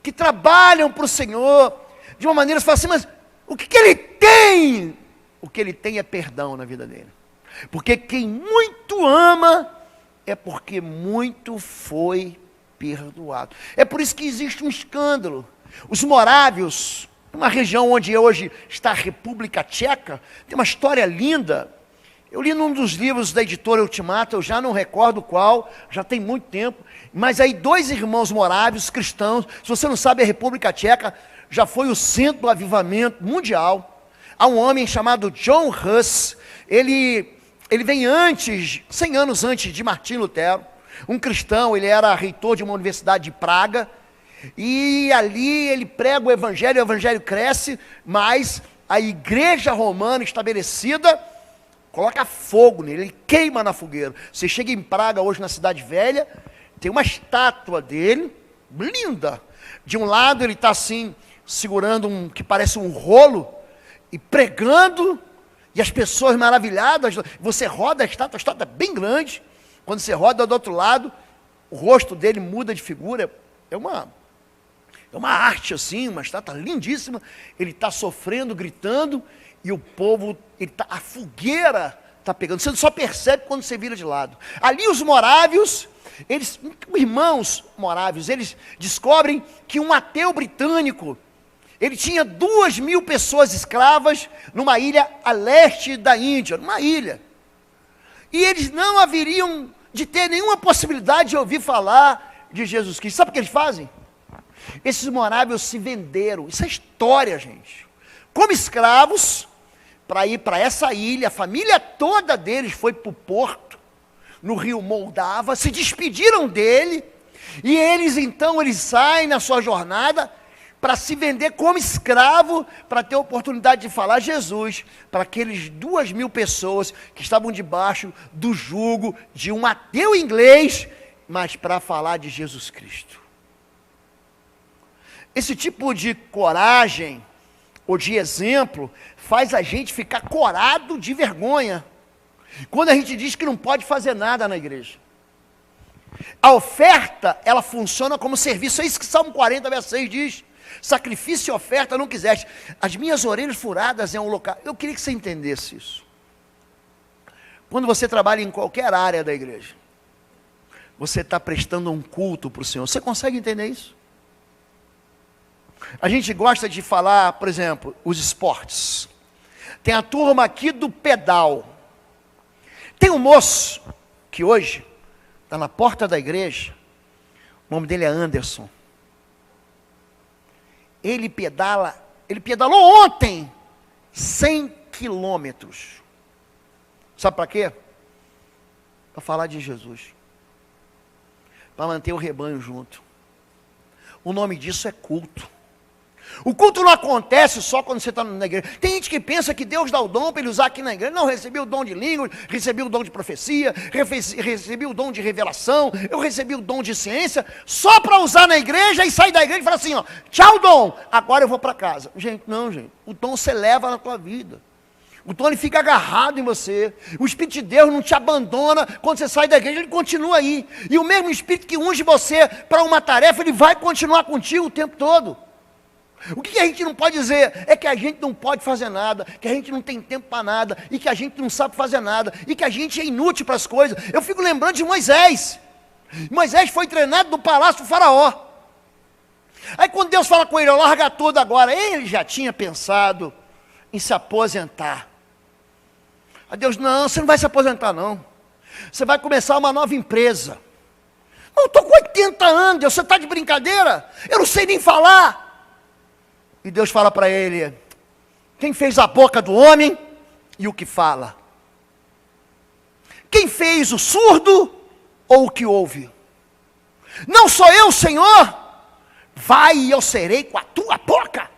que trabalham para o Senhor, de uma maneira, você fala assim, mas o que ele tem? O que ele tem é perdão na vida dele. Porque quem muito ama, é porque muito foi perdoado. É por isso que existe um escândalo. Os morávios, uma região onde hoje está a República Tcheca, tem uma história linda. Eu li num dos livros da editora Ultimato, eu já não recordo qual, já tem muito tempo, mas aí 2 irmãos morávios cristãos, se você não sabe, a República Tcheca já foi o centro do avivamento mundial. Há um homem chamado John Hus, ele vem antes, 100 anos antes de Martim Lutero, um cristão, ele era reitor de uma universidade de Praga, e ali ele prega o evangelho cresce, mas a igreja romana estabelecida coloca fogo nele, ele queima na fogueira. Você chega em Praga hoje, na Cidade Velha, tem uma estátua dele, linda. De um lado ele está assim, segurando um que parece um rolo, e pregando, e as pessoas maravilhadas. Você roda a estátua é bem grande. Quando você roda do outro lado, o rosto dele muda de figura. É uma arte assim, uma estátua lindíssima. Ele está sofrendo, gritando, e o povo, a fogueira está pegando. Você só percebe quando você vira de lado. Ali os morávios, irmãos morávios, eles descobrem que um ateu britânico, ele tinha 2.000 pessoas escravas numa ilha a leste da Índia, numa ilha. E eles não haveriam de ter nenhuma possibilidade de ouvir falar de Jesus Cristo. Sabe o que eles fazem? Esses morávios se venderam. Isso é história, gente. Como escravos, para ir para essa ilha, a família toda deles foi para o porto, no rio Moldava, se despediram dele, e eles saem na sua jornada para se vender como escravo, para ter a oportunidade de falar Jesus, para aqueles 2.000 pessoas que estavam debaixo do jugo de um ateu inglês, mas para falar de Jesus Cristo. Esse tipo de coragem, ou de exemplo, faz a gente ficar corado de vergonha, quando a gente diz que não pode fazer nada na igreja. A oferta, ela funciona como serviço, é isso que Salmo 40, verso 6 diz, sacrifício e oferta não quiseste, as minhas orelhas furadas é um local. Eu queria que você entendesse isso. Quando você trabalha em qualquer área da igreja, você está prestando um culto para o Senhor, você consegue entender isso? A gente gosta de falar, por exemplo, os esportes. Tem a turma aqui do pedal. Tem um moço que hoje está na porta da igreja, o nome dele é Anderson. Ele pedalou ontem 100 quilômetros. Sabe para quê? Para falar de Jesus. Para manter o rebanho junto. O nome disso é culto. O culto não acontece só quando você está na igreja. Tem gente que pensa que Deus dá o dom para ele usar aqui na igreja. Não, recebi o dom de língua, recebi o dom de profecia, recebi o dom de revelação, eu recebi o dom de ciência, só para usar na igreja e sair da igreja e falar assim, ó, tchau dom, agora eu vou para casa. Gente, não, gente, o dom você leva na tua vida. O dom ele fica agarrado em você. O Espírito de Deus não te abandona quando você sai da igreja, ele continua aí. E o mesmo Espírito que unge você para uma tarefa, ele vai continuar contigo o tempo todo. O que a gente não pode dizer é que a gente não pode fazer nada, que a gente não tem tempo para nada, e que a gente não sabe fazer nada, e que a gente é inútil para as coisas. Eu fico lembrando de Moisés. Moisés foi treinado no palácio do faraó. Aí quando Deus fala com ele, larga tudo agora, ele já tinha pensado em se aposentar. Aí Deus, não, você não vai se aposentar não. Você vai começar uma nova empresa. Eu estou com 80 anos, Deus, você está de brincadeira? Eu não sei nem falar. E Deus fala para ele, quem fez a boca do homem e o que fala? Quem fez o surdo ou o que ouve? Não sou eu, Senhor? Vai e eu serei com a tua boca.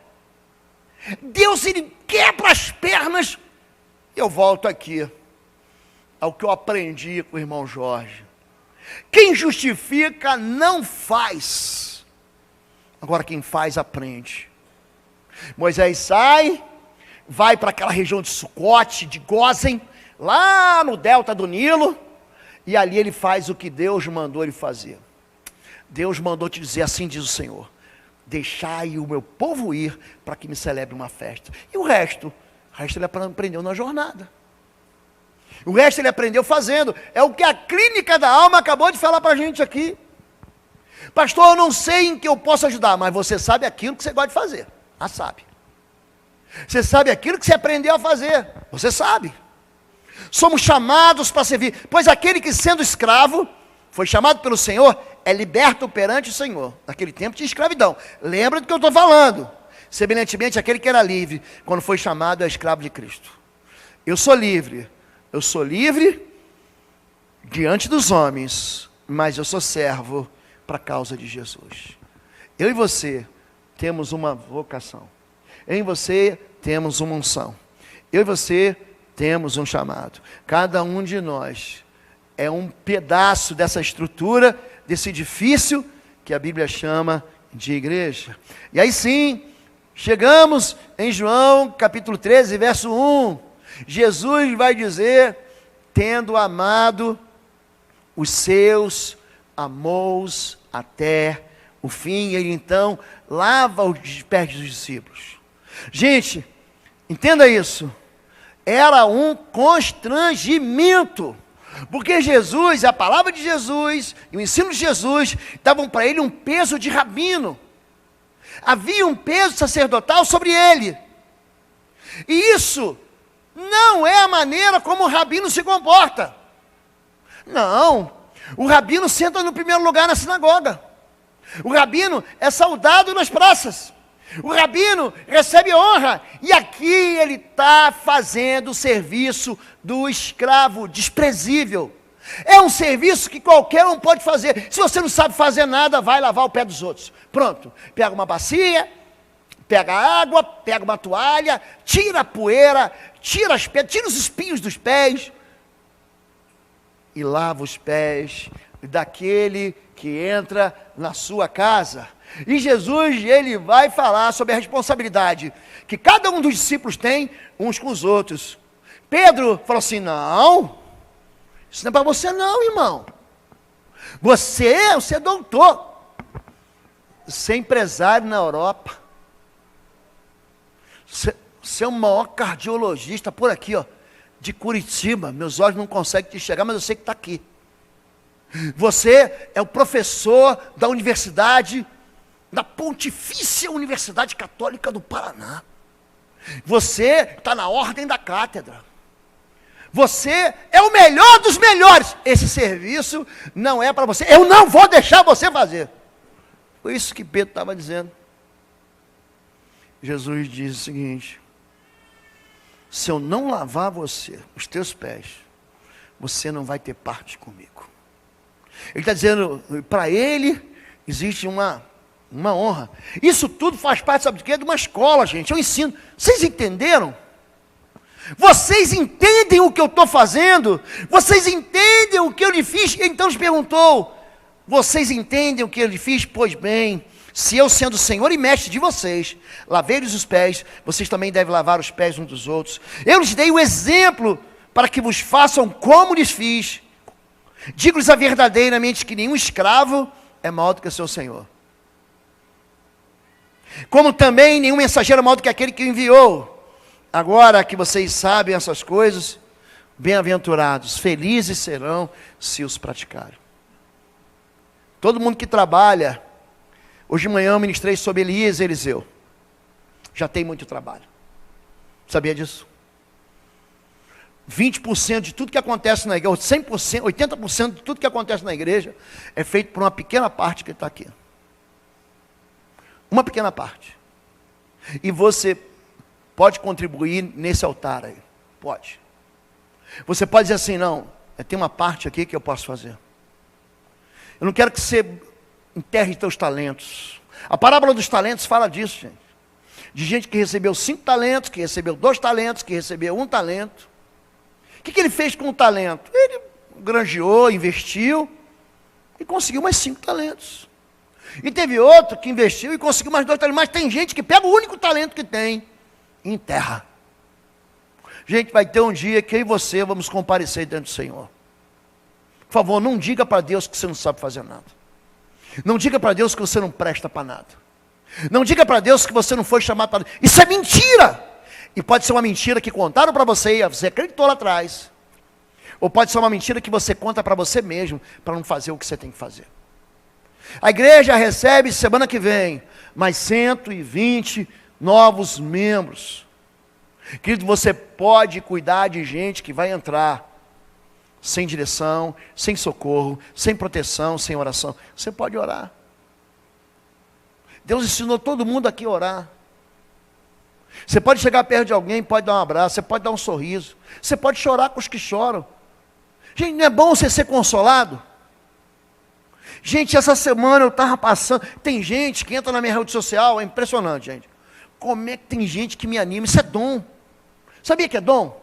Deus, ele quebra as pernas. Eu volto aqui ao que eu aprendi com o irmão Jorge. Quem justifica não faz. Agora quem faz aprende. Moisés sai, vai para aquela região de Sucote, de Gósen, lá no delta do Nilo, e ali ele faz o que Deus mandou ele fazer. Deus mandou te dizer, assim diz o Senhor, deixai o meu povo ir para que me celebre uma festa. E o resto ele aprendeu na jornada. O resto ele aprendeu fazendo. É o que a Clínica da Alma acabou de falar para a gente aqui. Pastor, eu não sei em que eu posso ajudar, mas você sabe aquilo que você gosta de fazer. Ah, sabe. Você sabe aquilo que você aprendeu a fazer. Você sabe. Somos chamados para servir. Pois aquele que sendo escravo, foi chamado pelo Senhor, é liberto perante o Senhor. Naquele tempo tinha escravidão. Lembra do que eu estou falando. Semelhantemente, aquele que era livre, quando foi chamado, é escravo de Cristo. Eu sou livre diante dos homens, mas eu sou servo para a causa de Jesus. Eu e você temos uma vocação. Eu e você temos uma unção. Eu e você temos um chamado. Cada um de nós é um pedaço dessa estrutura, desse edifício que a Bíblia chama de igreja. E aí sim, chegamos em João capítulo 13, verso 1. Jesus vai dizer, tendo amado os seus, amou-os até o fim. Ele então lava os pés dos discípulos. Gente, entenda isso. Era um constrangimento. Porque Jesus, a palavra de Jesus e o ensino de Jesus davam para ele um peso de rabino. Havia um peso sacerdotal sobre ele. E isso não é a maneira como o rabino se comporta. Não. O rabino senta no primeiro lugar na sinagoga. O rabino é saudado nas praças. O rabino recebe honra. E aqui ele está fazendo o serviço do escravo desprezível. É um serviço que qualquer um pode fazer. Se você não sabe fazer nada, vai lavar o pé dos outros. Pronto. Pega uma bacia, pega água, pega uma toalha, tira a poeira, tira as pedras, tira os espinhos dos pés e lava os pés daquele que entra na sua casa. E Jesus, ele vai falar sobre a responsabilidade que cada um dos discípulos tem uns com os outros. Pedro falou assim, não, isso não é para você não, irmão. Você é doutor. Você é empresário na Europa. Você é o maior cardiologista por aqui, ó, de Curitiba. Meus olhos não conseguem te enxergar, mas eu sei que está aqui. Você é o professor da universidade, da Pontifícia Universidade Católica do Paraná. Você está na ordem da cátedra. Você é o melhor dos melhores. Esse serviço não é para você. Eu não vou deixar você fazer. Foi isso que Pedro estava dizendo. Jesus diz o seguinte: se eu não lavar você, os teus pés, você não vai ter parte comigo. Ele está dizendo, para ele existe uma honra. Isso tudo faz parte, sabe de quê? De uma escola, gente. Eu ensino. Vocês entenderam? Vocês entendem o que eu estou fazendo? Vocês entendem o que eu lhe fiz? Então ele perguntou, vocês entendem o que eu lhe fiz? Pois bem, se eu sendo Senhor e Mestre de vocês, lavei-lhes os pés, vocês também devem lavar os pés uns dos outros. Eu lhes dei o exemplo para que vos façam como lhes fiz. Digo-lhes verdadeiramente que nenhum escravo é maior do que o seu Senhor. Como também nenhum mensageiro é maior do que aquele que o enviou. Agora que vocês sabem essas coisas, bem-aventurados, felizes serão se os praticarem. Todo mundo que trabalha, hoje de manhã eu ministrei sobre Elias e Eliseu. Já tem muito trabalho. Sabia disso? 20% de tudo que acontece na igreja, ou 100%, 80% de tudo que acontece na igreja, é feito por uma pequena parte que está aqui. Uma pequena parte. E você pode contribuir nesse altar aí. Pode. Você pode dizer assim, não, tem uma parte aqui que eu posso fazer. Eu não quero que você enterre teus talentos. A parábola dos talentos fala disso, gente. De gente que recebeu 5 talentos, que recebeu 2 talentos, que recebeu 1 talento. O que ele fez com o talento? Ele granjeou, investiu e conseguiu mais 5 talentos. E teve outro que investiu e conseguiu mais 2 talentos. Mas tem gente que pega o único talento que tem e enterra. Gente, vai ter um dia que eu e você vamos comparecer diante do Senhor. Por favor, não diga para Deus que você não sabe fazer nada. Não diga para Deus que você não presta para nada. Não diga para Deus que você não foi chamado para... Isso é mentira! E pode ser uma mentira que contaram para você e você acreditou lá atrás. Ou pode ser uma mentira que você conta para você mesmo, para não fazer o que você tem que fazer. A igreja recebe semana que vem mais 120 novos membros. Querido, você pode cuidar de gente que vai entrar sem direção, sem socorro, sem proteção, sem oração. Você pode orar. Deus ensinou todo mundo aqui a orar. Você pode chegar perto de alguém, pode dar um abraço, você pode dar um sorriso, você pode chorar com os que choram. Gente, não é bom você ser consolado? Gente, essa semana eu estava passando, tem gente que entra na minha rede social, é impressionante, gente. Como é que tem gente que me anima? Isso é dom. Sabia que é dom?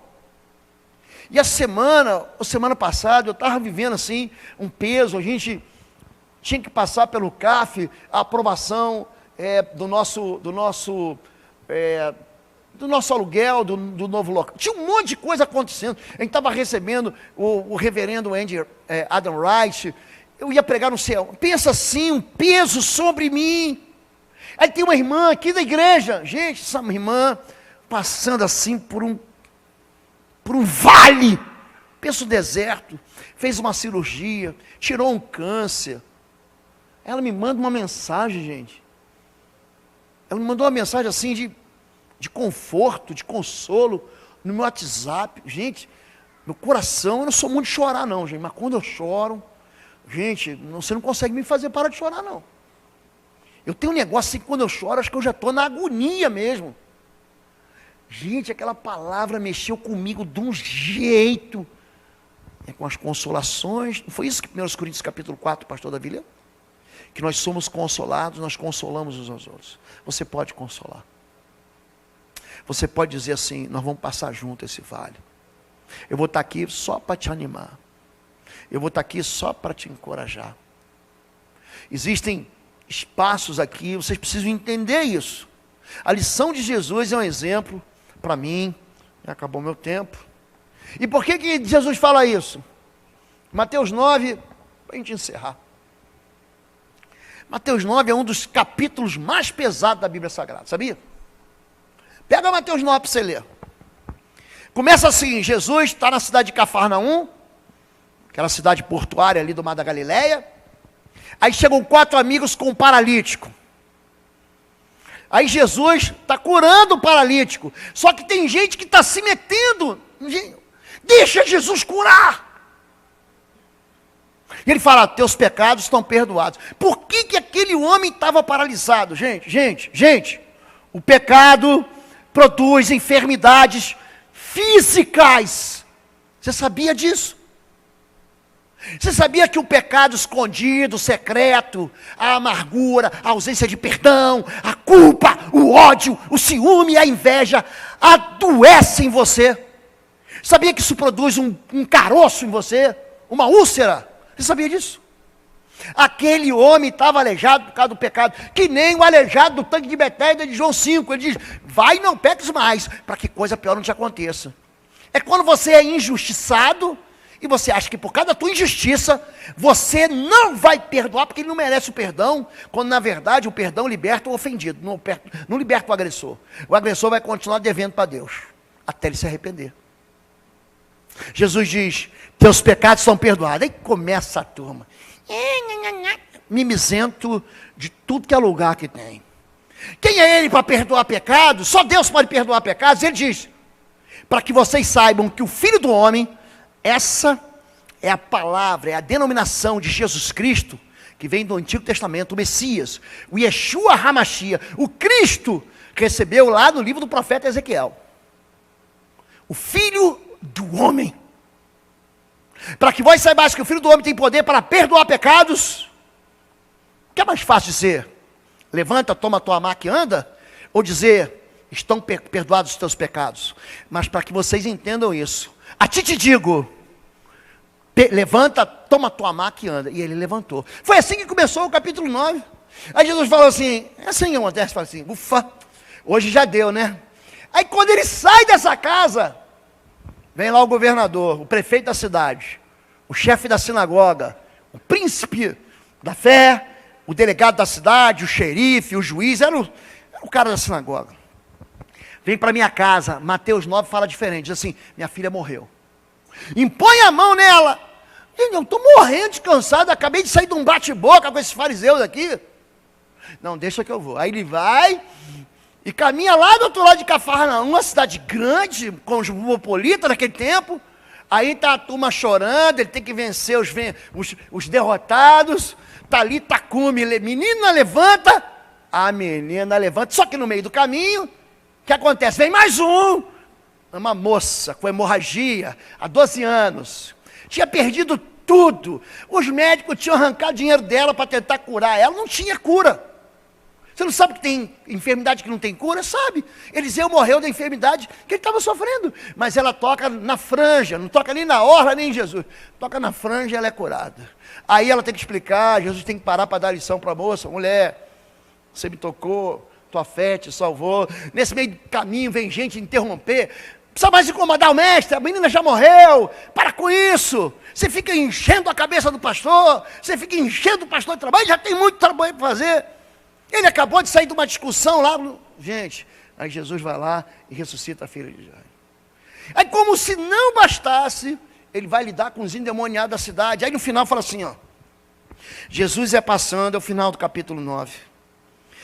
E a semana passada, eu estava vivendo assim, um peso, a gente tinha que passar pelo CAF, a aprovação do nosso aluguel, do novo local. Tinha um monte de coisa acontecendo. A gente estava recebendo o reverendo Adam Wright. Eu ia pregar no céu. Pensa assim, um peso sobre mim. Aí tem uma irmã aqui da igreja. Gente, essa irmã passando assim por um vale. Pensa o deserto. Fez uma cirurgia. Tirou um câncer. Ela me manda uma mensagem, gente. Ela me mandou uma mensagem assim de conforto, de consolo, no meu WhatsApp. Gente, meu coração, eu não sou muito de chorar não, gente, mas quando eu choro, gente, você não consegue me fazer parar de chorar não. Eu tenho um negócio assim que quando eu choro, acho que eu já estou na agonia mesmo. Gente, aquela palavra mexeu comigo de um jeito, com as consolações. Não foi isso que 1 Coríntios capítulo 4, pastor Davi leu? Que nós somos consolados, nós consolamos uns aos outros. Você pode consolar. Você pode dizer assim, nós vamos passar junto esse vale. Eu vou estar aqui só para te animar. Eu vou estar aqui só para te encorajar. Existem espaços aqui, vocês precisam entender isso. A lição de Jesus é um exemplo para mim. Acabou meu tempo. E por que Jesus fala isso? Mateus 9, para a gente encerrar. Mateus 9 é um dos capítulos mais pesados da Bíblia Sagrada, sabia? Pega Mateus 9 para você ler. Começa assim, Jesus está na cidade de Cafarnaum, aquela cidade portuária ali do Mar da Galileia. Aí chegam 4 amigos com um paralítico. Aí Jesus está curando o paralítico. Só que tem gente que está se metendo. Deixa Jesus curar. E ele fala, teus pecados estão perdoados. Por que aquele homem estava paralisado? Gente, o pecado produz enfermidades físicas. Você sabia disso? Você sabia que o pecado escondido, secreto, a amargura, a ausência de perdão, a culpa, o ódio, o ciúme e a inveja adoecem você? Sabia que isso produz um caroço em você? Uma úlcera? Você sabia disso? Aquele homem estava aleijado por causa do pecado, que nem o aleijado do tanque de Betesda de João 5. Ele diz, vai e não peques mais, para que coisa pior não te aconteça. É quando você é injustiçado, e você acha que por causa da tua injustiça, você não vai perdoar, porque ele não merece o perdão, quando na verdade o perdão liberta o ofendido, não liberta o agressor. O agressor vai continuar devendo para Deus, até ele se arrepender. Jesus diz, teus pecados são perdoados. Aí começa a turma. Mimizento de tudo que é lugar que tem. Quem é ele para perdoar pecados? Só Deus pode perdoar pecados. Ele diz, para que vocês saibam que o Filho do Homem, essa é a palavra, é a denominação de Jesus Cristo, que vem do Antigo Testamento, o Messias, o Yeshua HaMashiach, o Cristo, recebeu lá no livro do profeta Ezequiel. O Filho do Homem. Para que vós saibais que o Filho do Homem tem poder para perdoar pecados. O que é mais fácil dizer? Levanta, toma a tua maca e anda? Ou dizer, estão perdoados os teus pecados? Mas para que vocês entendam isso, a ti te digo, levanta, toma a tua maca e anda. E ele levantou. Foi assim que começou o capítulo 9. Aí Jesus falou assim, é assim que acontece, fala assim, ufa, hoje já deu, né? Aí quando ele sai dessa casa, vem lá o governador, o prefeito da cidade, o chefe da sinagoga, o príncipe da fé, o delegado da cidade, o xerife, o juiz, era o cara da sinagoga. Vem para minha casa, Mateus 9 fala diferente, diz assim, minha filha morreu. Impõe a mão nela. Eu estou morrendo de cansado, acabei de sair de um bate-boca com esses fariseus aqui. Não, deixa que eu vou. Aí ele vai e caminha lá do outro lado de Cafarnaum, uma cidade grande, cosmopolita naquele tempo. Aí está a turma chorando, ele tem que vencer os derrotados. Talita cume, menina levanta. A menina levanta, só que no meio do caminho, o que acontece? Vem mais uma moça com hemorragia, há 12 anos. Tinha perdido tudo. Os médicos tinham arrancado dinheiro dela para tentar curar ela, não tinha cura. Você não sabe que tem enfermidade que não tem cura? Sabe. Eliseu morreu da enfermidade que ele estava sofrendo. Mas ela toca na franja, não toca nem na orla, nem em Jesus. Toca na franja e ela é curada. Aí ela tem que explicar, Jesus tem que parar para dar lição para a moça. Mulher, você me tocou, tua fé te salvou. Nesse meio do caminho vem gente interromper. Não precisa mais incomodar o mestre, a menina já morreu. Para com isso. Você fica enchendo a cabeça do pastor. Você fica enchendo o pastor de trabalho. Já tem muito trabalho para fazer. Ele acabou de sair de uma discussão lá. Gente, aí Jesus vai lá e ressuscita a filha de Jairo. Aí como se não bastasse, ele vai lidar com os endemoniados da cidade. Aí no final fala assim, ó. Jesus é passando, é o final do capítulo 9.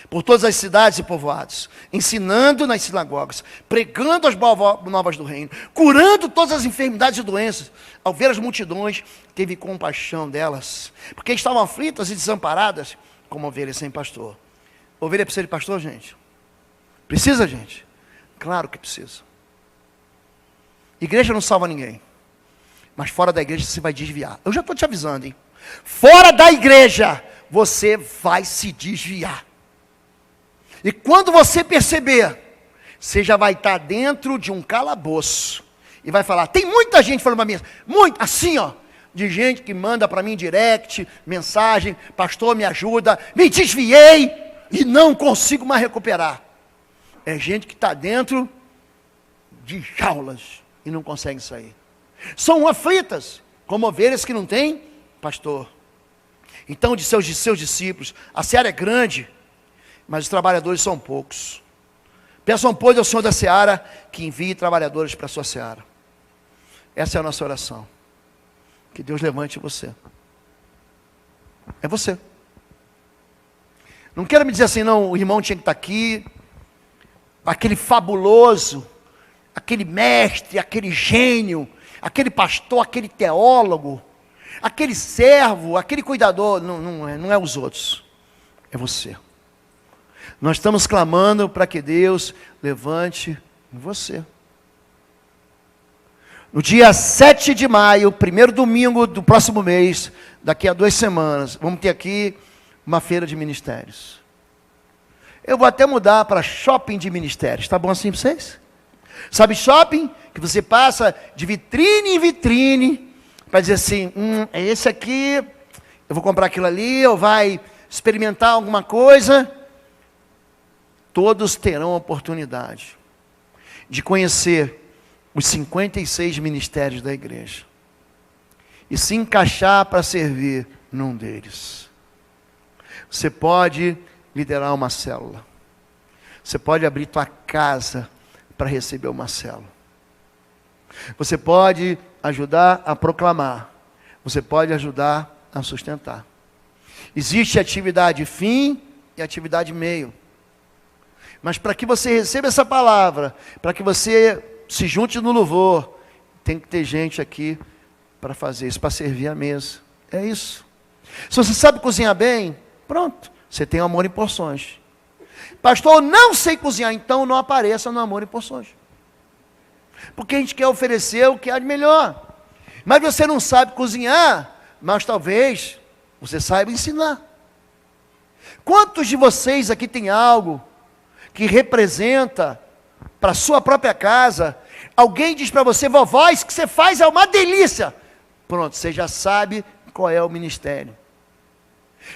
Por todas as cidades e povoados, ensinando nas sinagogas, pregando as boas novas do reino, curando todas as enfermidades e doenças. Ao ver as multidões, teve compaixão delas, porque estavam aflitas e desamparadas, como ovelhas sem pastor. Ovelha precisa de pastor, gente? Precisa, gente? Claro que precisa. Igreja não salva ninguém, mas fora da igreja você vai desviar. Eu já estou te avisando, hein? Fora da igreja, você vai se desviar. E quando você perceber, você já vai estar dentro de um calabouço. E vai falar, tem muita gente falando para mim, muito, assim ó, de gente que manda para mim direct, mensagem, pastor me ajuda, me desviei e não consigo mais recuperar. É gente que está dentro de jaulas e não consegue sair. São aflitas, como ovelhas que não têm pastor. Então, de seus discípulos, a seara é grande, mas os trabalhadores são poucos. Peçam, pois, ao Senhor da seara que envie trabalhadores para a sua seara. Essa é a nossa oração. Que Deus levante você. É você. Não quero me dizer assim, não, o irmão tinha que estar aqui, aquele fabuloso, aquele mestre, aquele gênio, aquele pastor, aquele teólogo, aquele servo, aquele cuidador. Não é os outros, é você. Nós estamos clamando para que Deus levante você. No dia 7 de maio, primeiro domingo do próximo mês, daqui a 2 semanas, vamos ter aqui uma feira de ministérios. Eu vou até mudar para shopping de ministérios, tá bom assim para vocês? Sabe shopping? Que você passa de vitrine em vitrine, para dizer assim, é esse aqui, eu vou comprar aquilo ali, ou vai experimentar alguma coisa. Todos terão a oportunidade de conhecer os 56 ministérios da igreja e se encaixar para servir num deles. Você pode liderar uma célula. Você pode abrir tua casa para receber uma célula. Você pode ajudar a proclamar. Você pode ajudar a sustentar. Existe atividade fim e atividade meio. Mas para que você receba essa palavra, para que você se junte no louvor. Tem que ter gente aqui para fazer isso, para servir a mesa. É isso. Se você sabe cozinhar bem, pronto, você tem amor em porções. Pastor, eu não sei cozinhar, então não apareça no amor em porções. Porque a gente quer oferecer o que há de melhor. Mas você não sabe cozinhar, mas talvez você saiba ensinar. Quantos de vocês aqui tem algo que representa para a sua própria casa? Alguém diz para você, vovó, isso que você faz é uma delícia. Pronto, você já sabe qual é o ministério.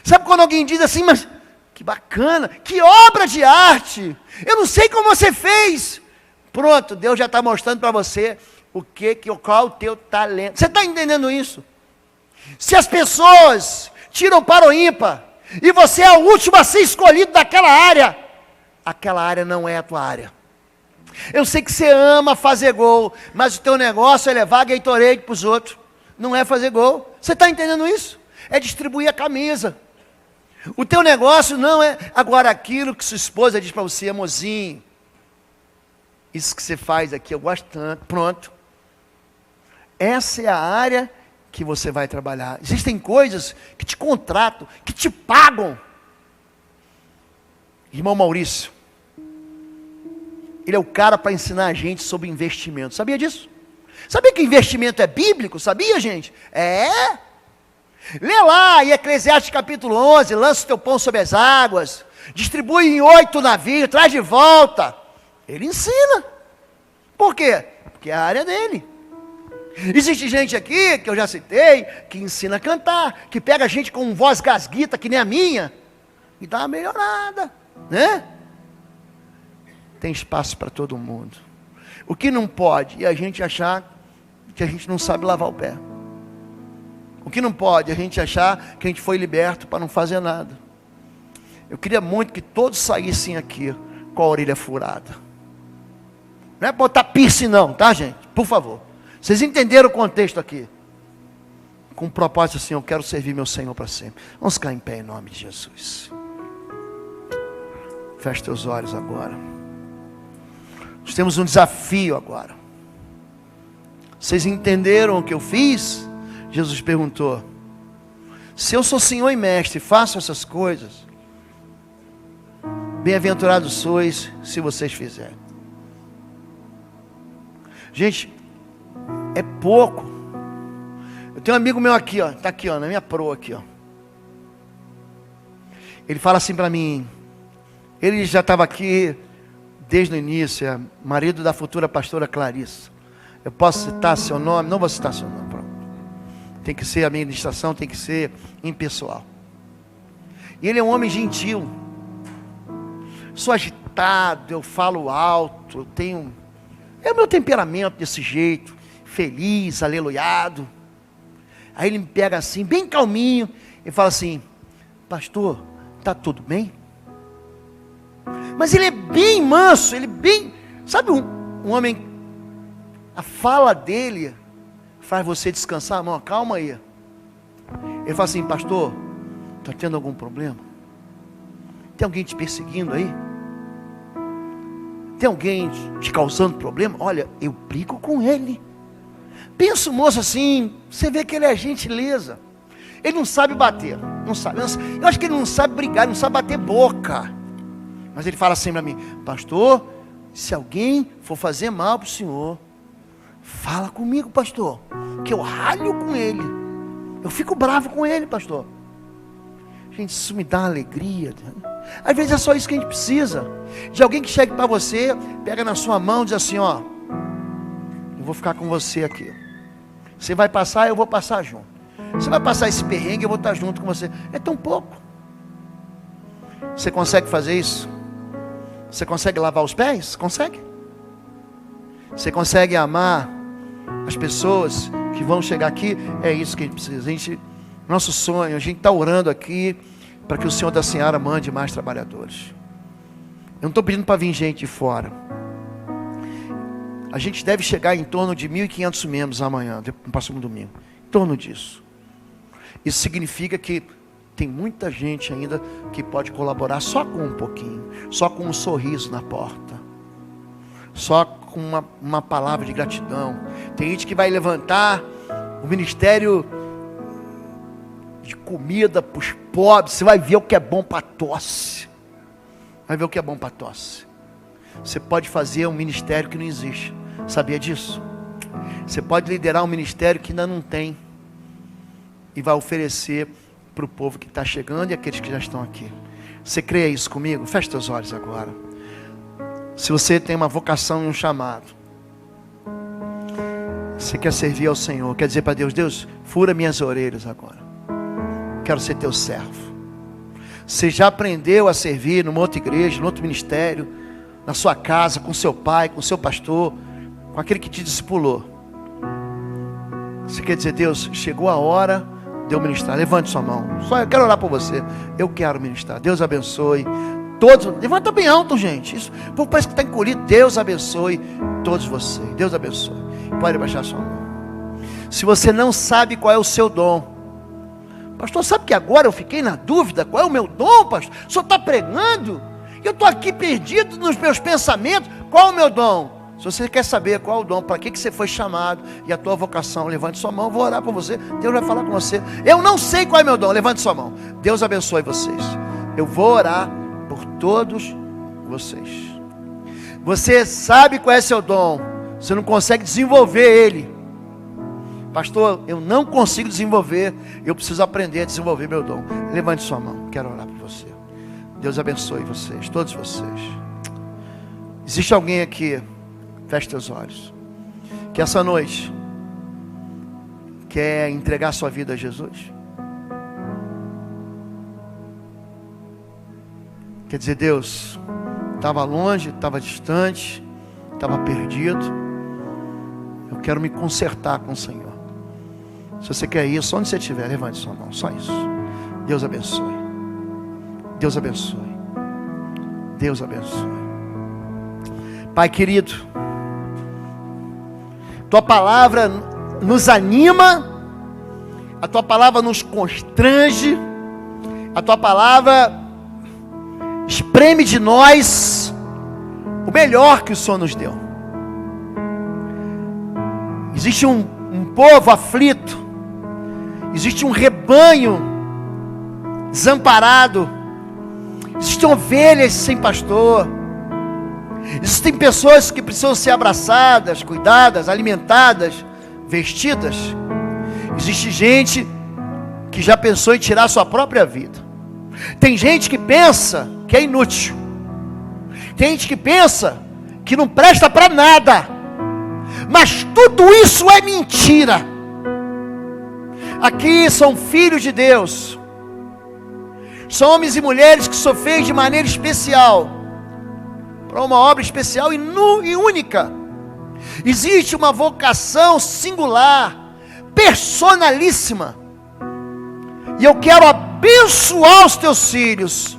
Sabe quando alguém diz assim, mas que bacana, que obra de arte, eu não sei como você fez. Pronto, Deus já está mostrando para você qual é o teu talento. Você está entendendo isso? Se as pessoas tiram para o ímpar, e você é o último a ser escolhido daquela área, aquela área não é a tua área. Eu sei que você ama fazer gol, mas o teu negócio é levar Gatorade para os outros, não é fazer gol. Você está entendendo isso? É distribuir a camisa. O teu negócio não é agora aquilo que sua esposa diz para você, amorzinho, isso que você faz aqui eu gosto tanto, pronto. Essa é a área que você vai trabalhar. Existem coisas que te contratam, que te pagam. Irmão Maurício, ele é o cara para ensinar a gente sobre investimento. Sabia disso? Sabia que investimento é bíblico? Sabia, gente? É. Lê lá em Eclesiastes capítulo 11, lança o teu pão sobre as águas, distribui em 8 navios, traz de volta. Ele ensina. Por quê? Porque é a área dele. Existe gente aqui, que eu já citei, que ensina a cantar, que pega gente com voz gasguita, que nem a minha, e dá uma melhorada, né? Tem espaço para todo mundo. O que não pode é a gente achar que a gente não sabe lavar o pé. O que não pode é a gente achar que a gente foi liberto para não fazer nada. Eu queria muito que todos saíssem aqui com a orelha furada. Não é botar piercing não, tá, gente? Por favor. Vocês entenderam o contexto aqui? Com um propósito assim, eu quero servir meu Senhor para sempre. Vamos ficar em pé em nome de Jesus. Feche teus olhos agora. Nós temos um desafio agora. Vocês entenderam o que eu fiz? Jesus perguntou. Se eu sou Senhor e Mestre, faço essas coisas, bem-aventurados sois se vocês fizerem. Gente, é pouco. Eu tenho um amigo meu aqui, ó, tá aqui, ó, na minha proa aqui, ó. Ele fala assim para mim, ele já estava aqui desde o início, é marido da futura pastora Clarissa. Eu posso citar seu nome? Não vou citar seu nome, pronto. Tem que ser a minha administração, tem que ser impessoal. E ele é um homem gentil. Sou agitado, eu falo alto, eu tenho... É o meu temperamento desse jeito, feliz, aleluiado. Aí ele me pega assim, bem calminho, e fala assim, pastor, está tudo bem? Mas ele é bem manso, ele bem... Sabe um homem, a fala dele faz você descansar, irmão, calma aí. Ele fala assim, pastor, está tendo algum problema? Tem alguém te perseguindo aí? Tem alguém te causando problema? Olha, eu brigo com ele. Pensa o moço assim, você vê que ele é gentileza. Ele não sabe bater, não sabe. Eu acho que ele não sabe brigar, ele não sabe bater boca. Mas ele fala assim para mim, pastor, se alguém for fazer mal para o senhor, fala comigo, pastor, que eu ralho com ele. Eu fico bravo com ele, pastor. Gente, isso me dá alegria. Às vezes é só isso que a gente precisa. De alguém que chegue para você, pega na sua mão e diz assim, ó, eu vou ficar com você aqui. Você vai passar, eu vou passar junto. Você vai passar esse perrengue, eu vou estar junto com você. É tão pouco. Você consegue fazer isso? Você consegue lavar os pés? Consegue? Você consegue amar as pessoas que vão chegar aqui? É isso que a gente precisa. Nosso sonho, a gente está orando aqui para que o Senhor da Seara mande mais trabalhadores. Eu não estou pedindo para vir gente de fora. A gente deve chegar em torno de 1.500 membros amanhã, no próximo domingo. Em torno disso. Isso significa que tem muita gente ainda que pode colaborar só com um pouquinho, só com um sorriso na porta, só com com uma palavra de gratidão. Tem gente que vai levantar o ministério de comida para os pobres. Você vai ver o que é bom para tosse. Vai ver o que é bom para tosse. Você pode fazer um ministério que não existe. Sabia disso? Você pode liderar um ministério que ainda não tem. E vai oferecer para o povo que está chegando e aqueles que já estão aqui. Você crê isso comigo? Feche teus olhos agora. Se você tem uma vocação e um chamado, você quer servir ao Senhor, quer dizer para Deus: Deus, fura minhas orelhas agora. Quero ser teu servo. Você já aprendeu a servir numa outra igreja, num outro ministério, na sua casa, com seu pai, com seu pastor, com aquele que te discipulou. Você quer dizer: Deus, chegou a hora de eu ministrar. Levante sua mão. Só eu quero orar por você. Eu quero ministrar. Deus abençoe todos. Levanta bem alto, gente. Isso, o povo parece que está encolhido. Deus abençoe todos vocês. Deus abençoe. Pode baixar sua mão. Se você não sabe qual é o seu dom, pastor, sabe que agora eu fiquei na dúvida, qual é o meu dom, pastor? O senhor está pregando, eu estou aqui perdido nos meus pensamentos, qual é o meu dom? Se você quer saber qual é o dom, para que você foi chamado e a tua vocação, levante sua mão, eu vou orar por você, Deus vai falar com você. Eu não sei qual é o meu dom, levante sua mão. Deus abençoe vocês. Eu vou orar por todos vocês. Você sabe qual é seu dom, você não consegue desenvolver ele. Pastor, eu não consigo desenvolver, eu preciso aprender a desenvolver meu dom. Levante sua mão, quero orar por você. Deus abençoe vocês, todos vocês. Existe alguém aqui, feche teus olhos, que essa noite quer entregar sua vida a Jesus? Quer dizer: Deus, estava longe, estava distante, estava perdido, eu quero me consertar com o Senhor. Se você quer isso, onde você estiver, levante sua mão, só isso. Deus abençoe. Deus abençoe. Deus abençoe. Pai querido, tua palavra nos anima, a tua palavra nos constrange, a tua palavra espreme de nós o melhor que o Senhor nos deu. Existe um povo aflito, existe um rebanho desamparado, existem ovelhas sem pastor, existem pessoas que precisam ser abraçadas, cuidadas, alimentadas, vestidas. Existe gente que já pensou em tirar sua própria vida. Tem gente que pensa que é inútil. Tem gente que pensa que não presta para nada. Mas tudo isso é mentira. Aqui são filhos de Deus. São homens e mulheres que o Senhor fez de maneira especial, para uma obra especial e única. Existe uma vocação singular, personalíssima. E eu quero abençoar os teus filhos,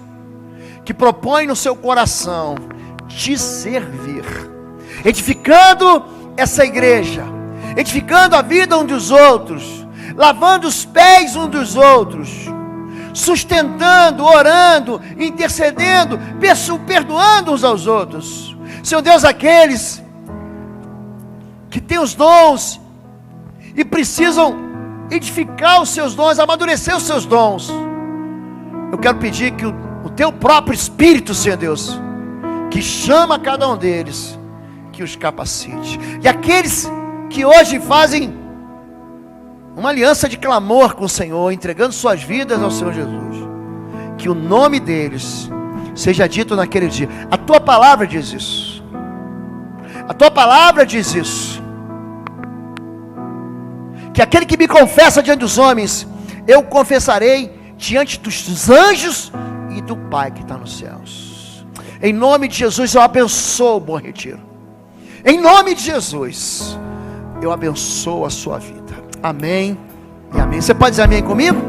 que propõem no seu coração te servir, edificando essa igreja, edificando a vida um dos outros, lavando os pés um dos outros, sustentando, orando, intercedendo, perdoando uns aos outros. Senhor Deus, aqueles que têm os dons e precisam edificar os seus dons, amadurecer os seus dons, eu quero pedir que o teu próprio Espírito, Senhor Deus, que chama cada um deles, que os capacite. E aqueles que hoje fazem uma aliança de clamor com o Senhor, entregando suas vidas ao Senhor Jesus, que o nome deles seja dito naquele dia. A tua palavra diz isso. A tua palavra diz isso. Que aquele que me confessa diante dos homens, eu confessarei diante dos anjos e do Pai que está nos céus. Em nome de Jesus eu abençoo o Bom Retiro. Em nome de Jesus eu abençoo a sua vida. Amém e amém. Você pode dizer amém comigo?